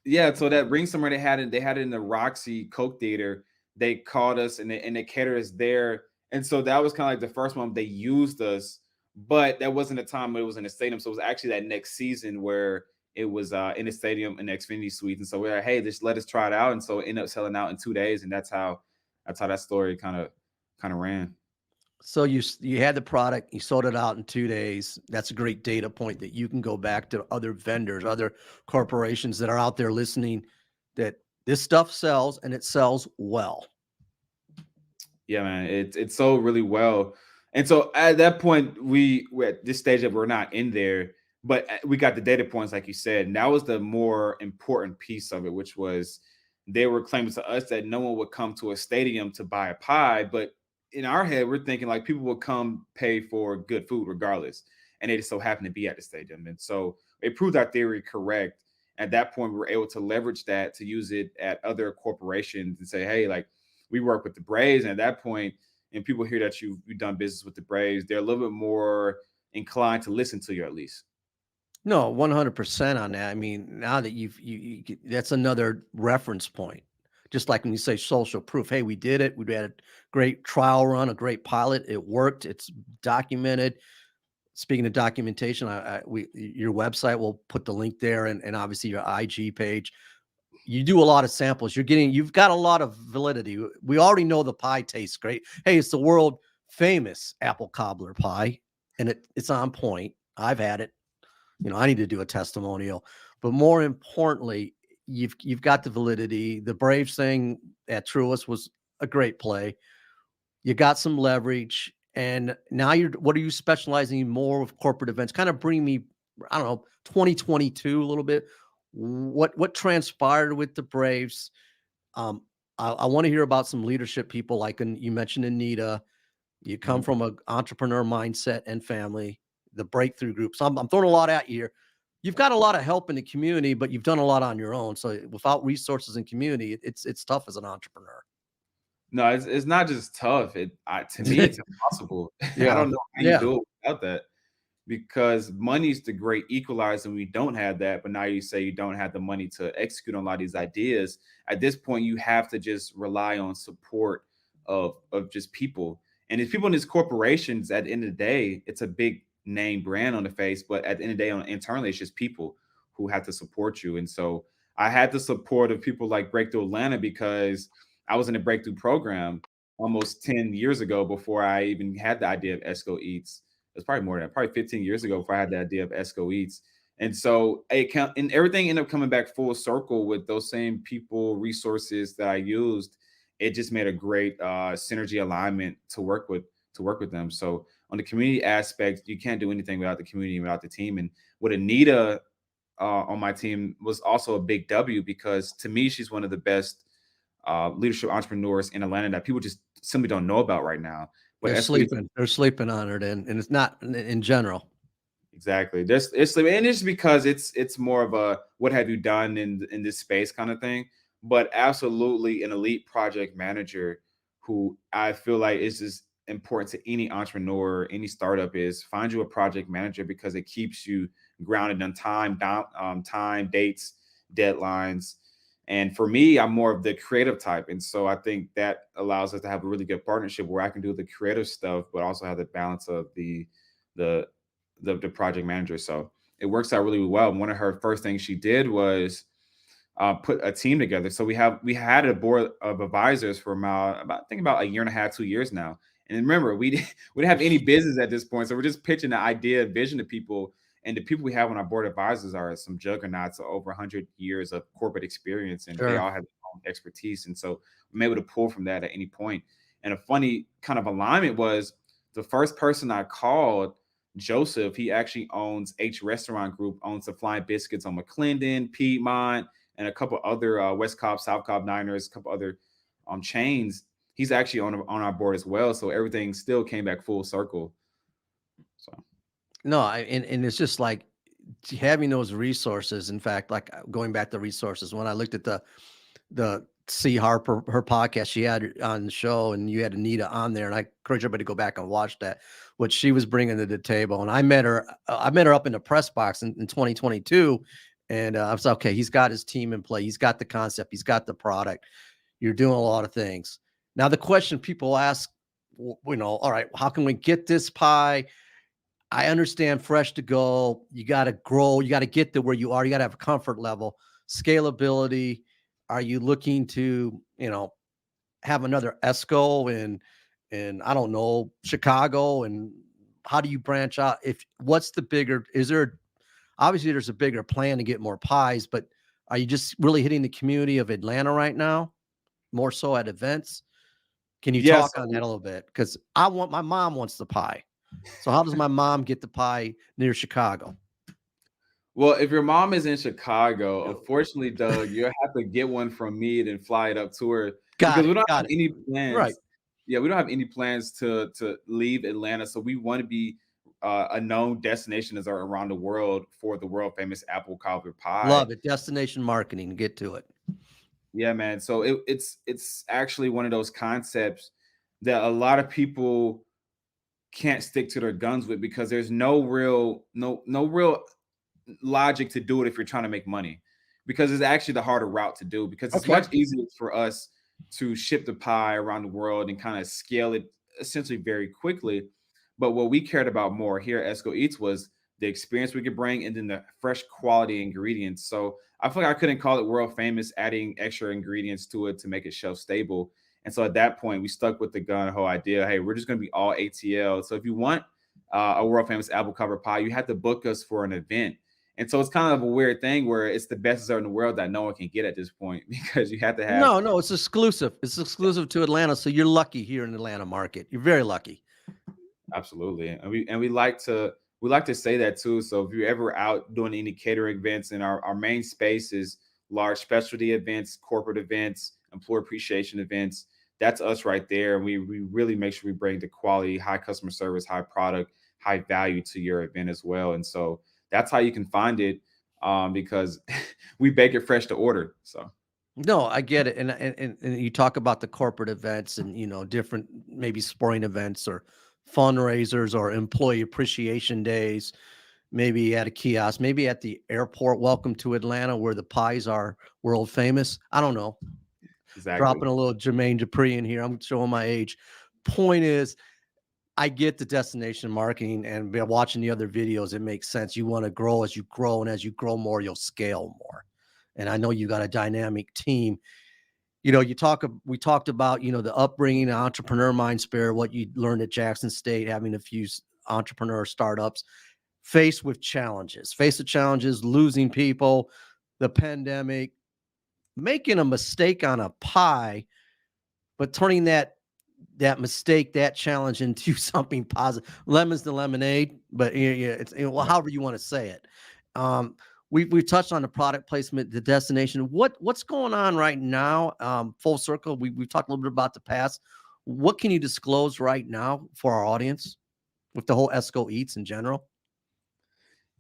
Yeah, so that ring summer they had it in the Roxy Coke Theater. They called us and they catered us there. And so that was kind of like the first one they used us, but that wasn't the time when it was in the stadium. So it was actually that next season where it was in the stadium in the Xfinity Suite. And so we're like, hey, just let us try it out. And so it ended up selling out in 2 days. And that's how that story kind of ran. So you had the product, you sold it out in 2 days. That's a great data point that you can go back to other vendors, other corporations that are out there listening. That this stuff sells and it sells well. Yeah, man, it's sold really well. And so at that point, we're at this stage that we're not in there, but we got the data points, like you said, and that was the more important piece of it, which was they were claiming to us that no one would come to a stadium to buy a pie, but in our head, we're thinking like people would come pay for good food regardless, and they just so happen to be at the stadium, and so it proved our theory correct. At that point, we were able to leverage that to use it at other corporations and say, hey, like we work with the Braves, and at that point, and people hear that you've done business with the Braves, they're a little bit more inclined to listen to you at least. No, 100% on that. I mean, now that that's another reference point. Just like when you say social proof, hey, we did it. We had a great trial run, a great pilot. It worked. It's documented. speaking of documentation, your website, we'll put the link there, and obviously your IG page. You do a lot of samples. You've got a lot of validity. We already know the pie tastes great. Hey, it's the world famous apple cobbler pie, and it's on point. I've had it. I need to do a testimonial, but more importantly, you've got the validity. The Braves thing at Truist was a great play. You got some leverage, and now what are you specializing in more with corporate events? Kind of bring me, I don't know, 2022 a little bit. What transpired with the Braves? I want to hear about some leadership people, like you mentioned Anita. You come from an entrepreneur mindset and family, the breakthrough group. So I'm throwing a lot at you here. You've got a lot of help in the community, but you've done a lot on your own. So without resources and community, it's tough as an entrepreneur. No, it's not just tough. To me, it's impossible. I don't know how you do it without that, because money is the great equalizer. We don't have that, but now you say you don't have the money to execute on a lot of these ideas. At this point, you have to just rely on support of just people. And it's people in these corporations. At the end of the day, it's a big name brand on the face, but at the end of the day, internally, it's just people who have to support you. And so I had the support of people like Breakthrough Atlanta, because I was in a breakthrough program almost 10 years ago before I even had the idea of Esco Eats. It's probably more than that, probably 15 years ago before I had the idea of Esco Eats. And so and everything ended up coming back full circle with those same people, resources that I used. It just made a great synergy alignment to work with them. So on the community aspect, you can't do anything without the community, without the team. And with Anita on my team was also a big W, because to me, she's one of the best leadership entrepreneurs in Atlanta that people just simply don't know about right now. But they're sleeping on it, and it's not in general. Exactly. And it's because it's more of a what have you done in this space kind of thing. But absolutely an elite project manager who I feel like is just important to any entrepreneur, any startup, is find you a project manager, because it keeps you grounded on time, dates, deadlines. And for me, I'm more of the creative type. And so I think that allows us to have a really good partnership where I can do the creative stuff, but also have the balance of the project manager. So it works out really well. And one of her first things she did was put a team together. So we had a board of advisors for about a year and a half, 2 years now. And remember, we didn't have any business at this point. So we're just pitching the idea, vision to people. And the people we have on our board of advisors are some juggernauts of over 100 years of corporate experience, and they all have their own expertise. And so I'm able to pull from that at any point. And a funny kind of alignment was the first person I called, Joseph. He actually owns H Restaurant Group, owns the Flying Biscuits on McClendon, Piedmont, and a couple other West Cobb, South Cobb Niners, a couple other chains. He's actually on our board as well. So everything still came back full circle. So. No, and it's just like having those resources. In fact, like going back to resources, when I looked at the C Harper, her podcast she had on the show, and you had Anita on there, and I encourage everybody to go back and watch that, what she was bringing to the table. And I met her up in the press box in 2022, and I was okay. He's got his team in play. He's got the concept. He's got the product. You're doing a lot of things. Now the question people ask, all right, how can we get this pie? I understand fresh to go. You got to grow. You got to get to where you are. You got to have a comfort level, scalability. Are you looking to, have another Esco in I don't know, Chicago? And how do you branch out? What's the bigger, obviously there's a bigger plan to get more pies, but are you just really hitting the community of Atlanta right now? More so at events? Can you talk on that a little bit? Because my mom wants the pie. So how does my mom get the pie near Chicago? Well, if your mom is in Chicago, unfortunately, Doug, you'll have to get one from me and fly it up to her, because we don't have any plans. Right. Yeah, we don't have any plans to leave Atlanta. So we want to be a known destination as are around the world for the world famous apple cobbler pie. Love it. Destination marketing. Get to it. Yeah, man. So it's actually one of those concepts that a lot of people can't stick to their guns with, because there's no real logic to do it if you're trying to make money, because it's actually the harder route to do, because it's much easier for us to ship the pie around the world and kind of scale it essentially very quickly. But what we cared about more here at Esco Eats was the experience we could bring and then the fresh quality ingredients. So I feel like I couldn't call it world famous, adding extra ingredients to it to make it shelf stable. And so at that point, we stuck with the gun ho idea. Hey, we're just going to be all ATL. So if you want a world famous apple cover pie, you have to book us for an event. And so it's kind of a weird thing where it's the best dessert in the world that no one can get at this point because you have to have. No, it's exclusive. It's exclusive to Atlanta. So you're lucky here in the Atlanta market. You're very lucky. Absolutely. And we like to say that too. So if you're ever out doing any catering events, and our main space is large specialty events, corporate events, employee appreciation events, that's us right there. And we really make sure we bring the quality, high customer service, high product, high value to your event as well. And so that's how you can find it, because we bake it fresh to order. So No, I get it. And you talk about the corporate events and, different maybe sporting events or fundraisers or employee appreciation days, maybe at a kiosk, maybe at the airport. Welcome to Atlanta, where the pies are world famous. I don't know. exactly. Dropping a little Jermaine Dupri in here. I'm showing my age. Point is, I get the destination marketing, and by watching the other videos, it makes sense. You want to grow as you grow, and as you grow more, you'll scale more. And I know you got a dynamic team. We talked about, the upbringing, entrepreneur mind spirit, what you learned at Jackson State, having a few entrepreneur startups, faced with challenges, losing people, the pandemic, making a mistake on a pie, but turning that mistake, that challenge into something positive. Lemons to lemonade, but it's however you want to say it. We've touched on the product placement, the destination. What's going on right now? Full circle. We've talked a little bit about the past. What can you disclose right now for our audience with the whole Esco Eats in general?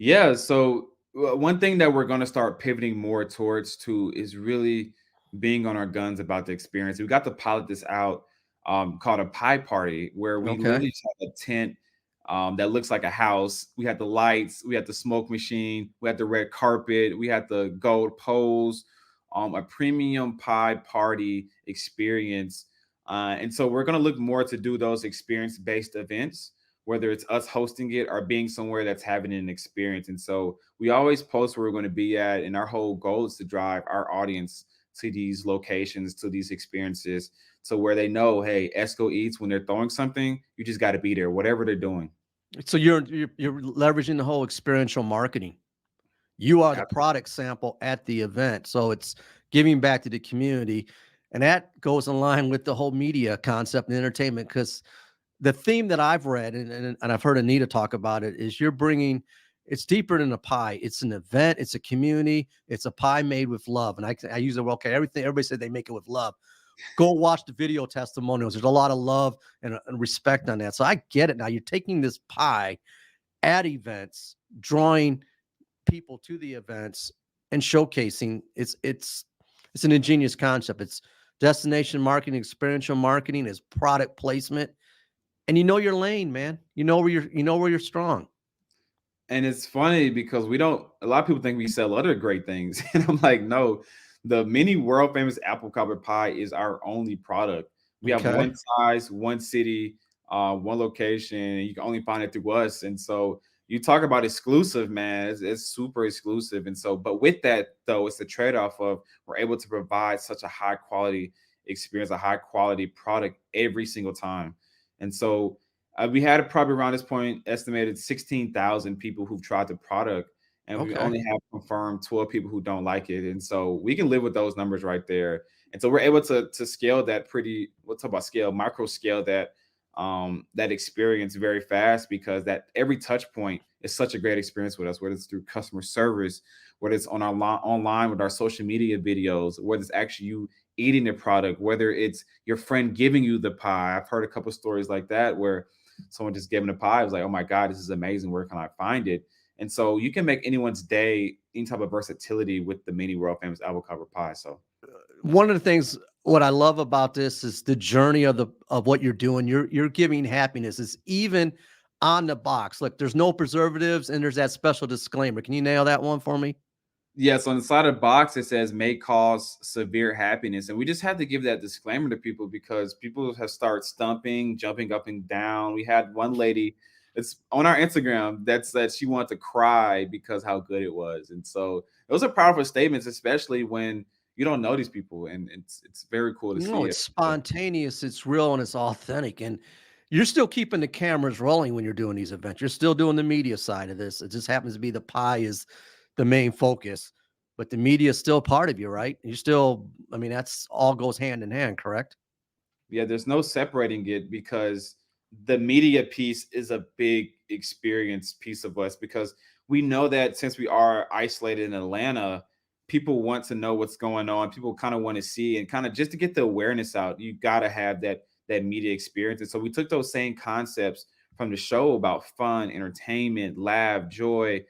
Yeah. So one thing that we're going to start pivoting more towards too is really being on our guns about the experience. We got to pilot this out, called a pie party, where we Okay. literally have a tent that looks like a house. We had the lights, we had the smoke machine, we had the red carpet, we had the gold poles, a premium pie party experience. And so we're going to look more to do those experience based events, whether it's us hosting it or being somewhere that's having an experience. And so we always post where we're going to be at. And our whole goal is to drive our audience to these locations, to these experiences, so where they know, hey, Esco Eats, when they're throwing something, you just got to be there, whatever they're doing. So you're leveraging the whole experiential marketing. You are the product sample at the event. So it's giving back to the community. And that goes in line with the whole media concept and entertainment, because the theme that I've read, and I've heard Anita talk about it, is it's deeper than a pie. It's an event. It's a community. It's a pie made with love. And I use it, okay, everybody said they make it with love. Go watch the video testimonials. There's a lot of love and respect on that. So I get it now. You're taking this pie at events, drawing people to the events and showcasing. It's an ingenious concept. It's destination marketing, experiential marketing, is product placement. And you know your lane, man. You know where you're strong. And it's funny because a lot of people think we sell other great things. And I'm like, no, the mini world famous apple cover pie is our only product. We have one size, one city, one location, and you can only find it through us. And so you talk about exclusive, man, it's super exclusive. And so, but with that though, it's the trade-off of we're able to provide such a high quality experience, a high quality product every single time. And so we had probably around this point estimated 16,000 people who've tried the product, and we only have confirmed 12 people who don't like it. And so we can live with those numbers right there. And so we're able to scale that we'll talk about scale, micro scale that experience very fast, because that every touch point is such a great experience with us, whether it's through customer service, whether it's on our online with our social media videos, whether it's actually you eating the product, whether it's your friend giving you the pie. I've heard a couple stories like that where someone just gave them a pie. I was like, oh my God, this is amazing. Where can I find it? And so you can make anyone's day, any type of versatility with the mini world famous apple cover pie. So one of the things, what I love about this is the journey of what you're doing. You're giving happiness. It's even on the box. Look, there's no preservatives, and there's that special disclaimer. Can you nail that one for me? Yes, on the side of the box it says may cause severe happiness, and we just have to give that disclaimer to people because people have started stumping, jumping up and down. We had one lady, it's on our Instagram, that said she wanted to cry because how good it was, and so those are powerful statements, especially when you don't know these people, and it's very cool to No, see it's it. spontaneous, it's real, and it's authentic. And you're still keeping the cameras rolling when you're doing these events. You're still doing the media side of this. It just happens to be the pie is the main focus, but the media is still part of you, right? You still, I mean, that's all goes hand in hand, correct? Yeah, there's no separating it because the media piece is a big experience piece of us because we know that since we are isolated in Atlanta, people want to know what's going on. People kind of want to see and kind of just to get the awareness out, you got to have that media experience. And so we took those same concepts from the show about fun, entertainment, laugh, joy,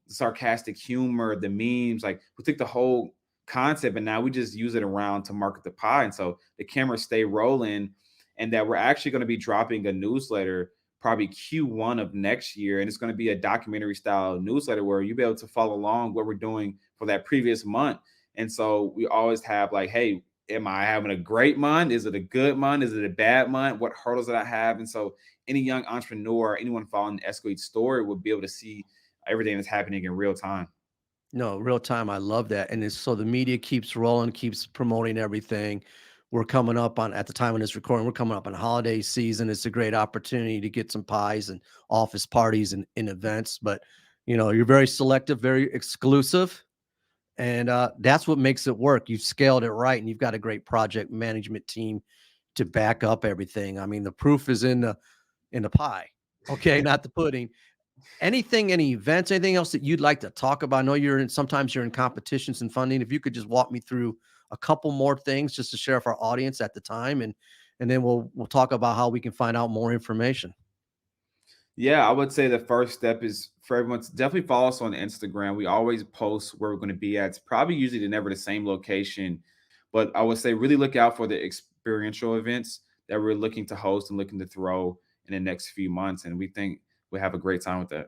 sarcastic humor, the memes. Like we took the whole concept and now we just use it around to market the pie. And so the cameras stay rolling, and that we're actually going to be dropping a newsletter probably Q1 of next year. And it's going to be a documentary style newsletter where you'll be able to follow along what we're doing for that previous month. And so we always have like, hey, am I having a great month? Is it a good month? Is it a bad month? What hurdles did I have? And so any young entrepreneur, anyone following the Esco story will be able to see everything that's happening in real time. No, real time. I love that. And it's so the media keeps rolling, keeps promoting everything. We're coming up on at the time of this recording, we're coming up on holiday season. It's a great opportunity to get some pies and office parties and events. But you're very selective, very exclusive. And that's what makes it work. You've scaled it right, and you've got a great project management team to back up everything. I mean, the proof is in the pie, okay, not the pudding. Anything, any events, anything else that you'd like to talk about? I know sometimes you're in competitions and funding. If you could just walk me through a couple more things just to share with our audience at the time, and then we'll talk about how we can find out more information. Yeah, I would say the first step is for everyone to definitely follow us on Instagram. We always post where we're going to be at. It's probably usually never the same location, but I would say really look out for the experiential events that we're looking to host and looking to throw in the next few months. And we think we'll have a great time with that.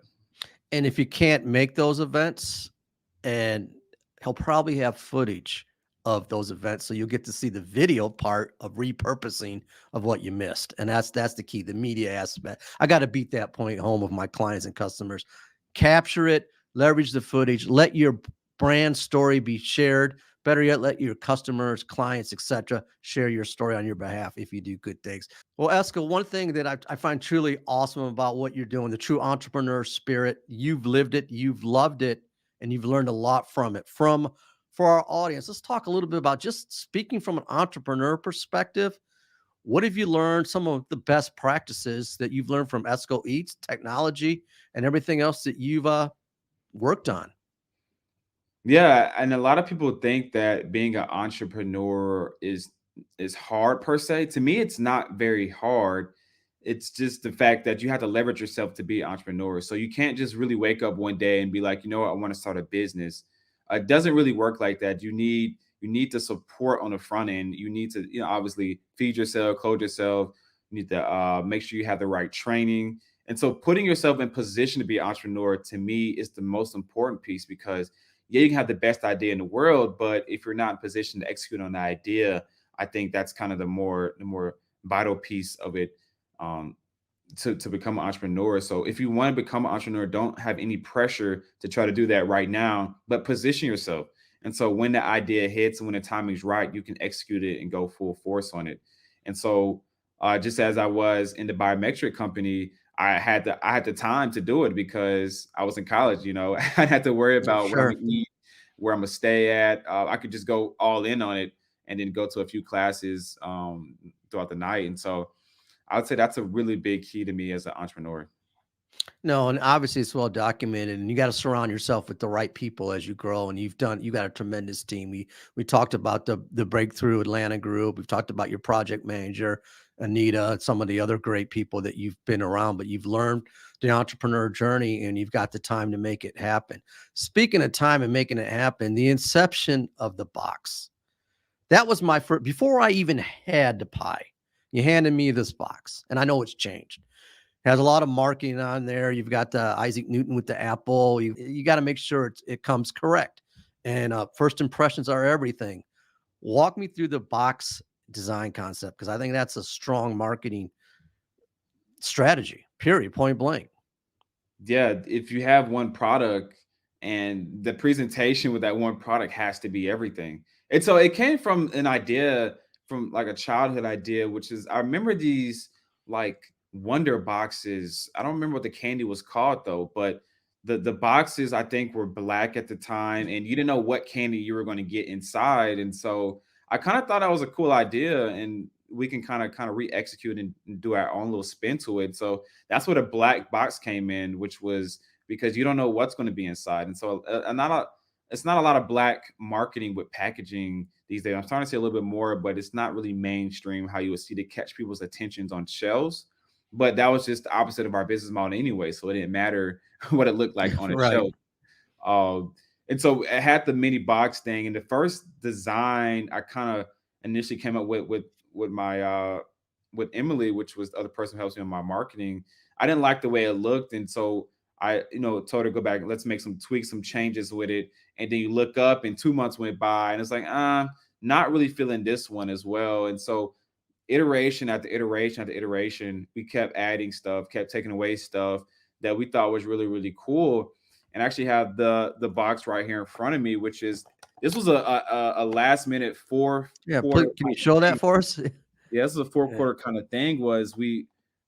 And if you can't make those events, and he'll probably have footage of those events, so you'll get to see the video part of repurposing of what you missed. And that's the key, the media aspect. I got to beat that point home with my clients and customers. Capture it, leverage the footage, let your brand story be shared. Better yet, let your customers, clients, etc., share your story on your behalf if you do good things. Well, Esco, one thing that I find truly awesome about what you're doing, the true entrepreneur spirit, you've lived it, you've loved it, and you've learned a lot from it. For our audience, let's talk a little bit about just speaking from an entrepreneur perspective. What have you learned? Some of the best practices that you've learned from Esco Eats, technology, and everything else that you've worked on. Yeah, and a lot of people think that being an entrepreneur is hard per se. To me, it's not very hard. It's just the fact that you have to leverage yourself to be an entrepreneur. So you can't just really wake up one day and be like, you know what, I want to start a business. It doesn't really work like that. You need the support on the front end. You need to, obviously feed yourself, clothe yourself. You need to make sure you have the right training. And so putting yourself in position to be an entrepreneur to me is the most important piece because yeah, you can have the best idea in the world, but if you're not in position to execute on the idea, I think that's kind of the more vital piece of it um, to become an entrepreneur. So if you want to become an entrepreneur, don't have any pressure to try to do that right now, but position yourself. And so when the idea hits and when the timing is right, you can execute it and go full force on it. And so just as I was in the biometric company, I had the time to do it because I was in college. I had to worry about what I'm Sure. gonna eat, where I'm gonna stay at. I could just go all in on it and then go to a few classes throughout the night. And so I would say that's a really big key to me as an entrepreneur. No, and obviously it's well documented, and you got to surround yourself with the right people as you grow. And you got a tremendous team. We talked about the Breakthrough Atlanta group. We've talked about your project manager, Anita, and some of the other great people that you've been around. But you've learned the entrepreneur journey, and you've got the time to make it happen. Speaking of time and making it happen, the inception of the box. That was my first before I even had the pie. You handed me this box, and I know it's changed. Has a lot of marketing on there. You've got Isaac Newton with the apple. You got to make sure it comes correct. And first impressions are everything. Walk me through the box design concept, because I think that's a strong marketing strategy, period, point blank. Yeah, if you have one product and the presentation with that one product has to be everything. And so it came from an idea, from like a childhood idea, which is I remember these like wonder boxes. I don't remember what the candy was called though, but the boxes I think were black at the time and you didn't know what candy you were going to get inside. And so I kind of thought that was a cool idea and we can kind of re-execute and do our own little spin to it. So that's where the black box came in, which was because you don't know what's going to be inside. And so it's not a lot of black marketing with packaging these days. I'm starting to see a little bit more, but it's not really mainstream how you would see to catch people's attentions on shelves. But that was just the opposite of our business model anyway. So it didn't matter what it looked like on a Right. shelf. Um, and so it had the mini box thing. And the first design I kind of initially came up with my with Emily, which was the other person who helps me on my marketing. I didn't like the way it looked, and so I, told her go back, let's make some tweaks, some changes with it. And then you look up, and 2 months went by, and it's like, not really feeling this one as well. And so iteration after iteration after iteration, we kept adding stuff, kept taking away stuff that we thought was really, really cool. And I actually have the box right here in front of me, which is this was a last minute Yeah. quarter. Can you show that for us? Yeah, this is a four Yeah. quarter kind of thing. Was we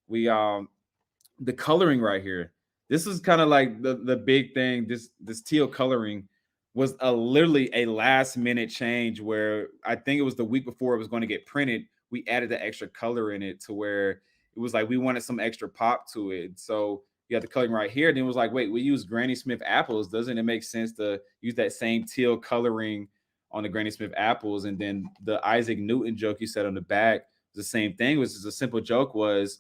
the coloring right here. This is kind of like the big thing. This teal coloring was literally a last minute change where I think it was the week before it was going to get printed. We added the extra color in it to where it was like we wanted some extra pop to it. So you got the coloring right here. Then it was like, wait, we use Granny Smith apples. Doesn't it make sense to use that same teal coloring on the Granny Smith apples? And then the Isaac Newton joke you said on the back was the same thing. It was just a simple joke was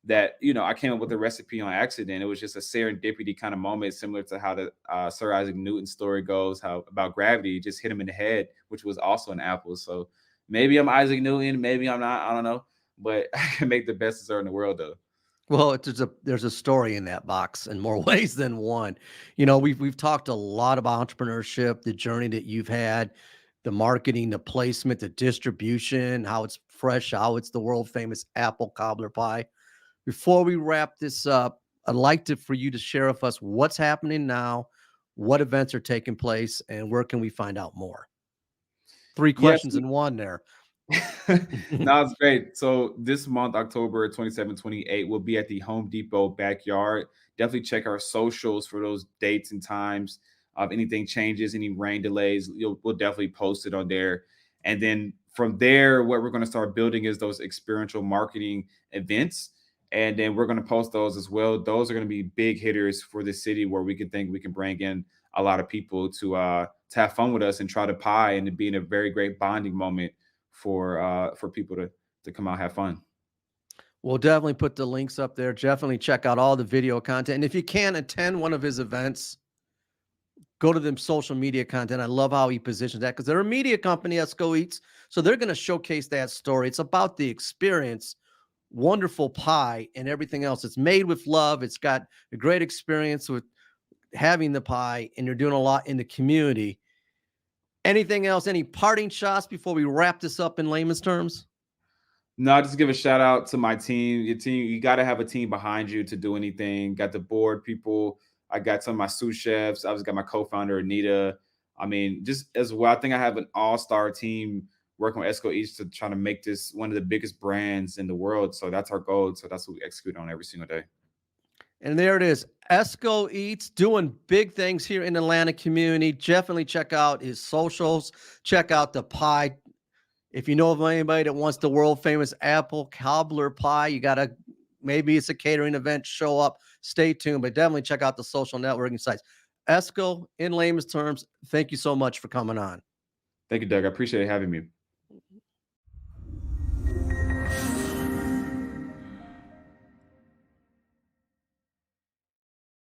that I came up with the recipe on accident. It was just a serendipity kind of moment, similar to how the Sir Isaac Newton story goes, how about gravity just hit him in the head, which was also an apple. So maybe I'm Isaac Newton, maybe I'm not. I don't know, but I can make the best dessert in the world though. Well, there's a story in that box in more ways than one. We've talked a lot about entrepreneurship, the journey that you've had, the marketing, the placement, the distribution, how it's fresh, how it's the world famous apple cobbler pie. Before we wrap this up, I'd like for you to share with us what's happening now, what events are taking place, and where can we find out more? Three Yes. questions in one there. No, it's great. So this month, October 27, 28, we'll be at the Home Depot backyard. Definitely check our socials for those dates and times. If anything changes, any rain delays, we'll definitely post it on there. And then from there, what we're going to start building is those experiential marketing events. And then we're going to post those as well. Those are going to be big hitters for the city where we can bring in a lot of people to have fun with us and try to pie and to be in a very great bonding moment for people to come out and have fun. We'll definitely put the links up there. Definitely check out all the video content. And if you can attend one of his events, go to them social media content. I love how he positions that because they're a media company, Esco Eats. So they're going to showcase that story. It's about the experience, wonderful pie, and everything else. It's made with love. It's got a great experience with having the pie, and you're doing a lot in the community. Anything else? Any parting shots before we wrap this up in layman's terms? No, just give a shout out to my team. Your team, you got to have a team behind you to do anything. Got the board people. I got some of my sous chefs. I just got my co-founder Anita. I mean, just as well. I think I have an all-star team working with Esco Eats to try to make this one of the biggest brands in the world. So that's our goal. So that's what we execute on every single day. And there it is. Esco Eats doing big things here in the Atlanta community. Definitely check out his socials. Check out the pie. If you know of anybody that wants the world famous apple cobbler pie, you got to, maybe it's a catering event, show up, stay tuned, but definitely check out the social networking sites. Esco, in layman's terms, thank you so much for coming on. Thank you, Doug. I appreciate having me.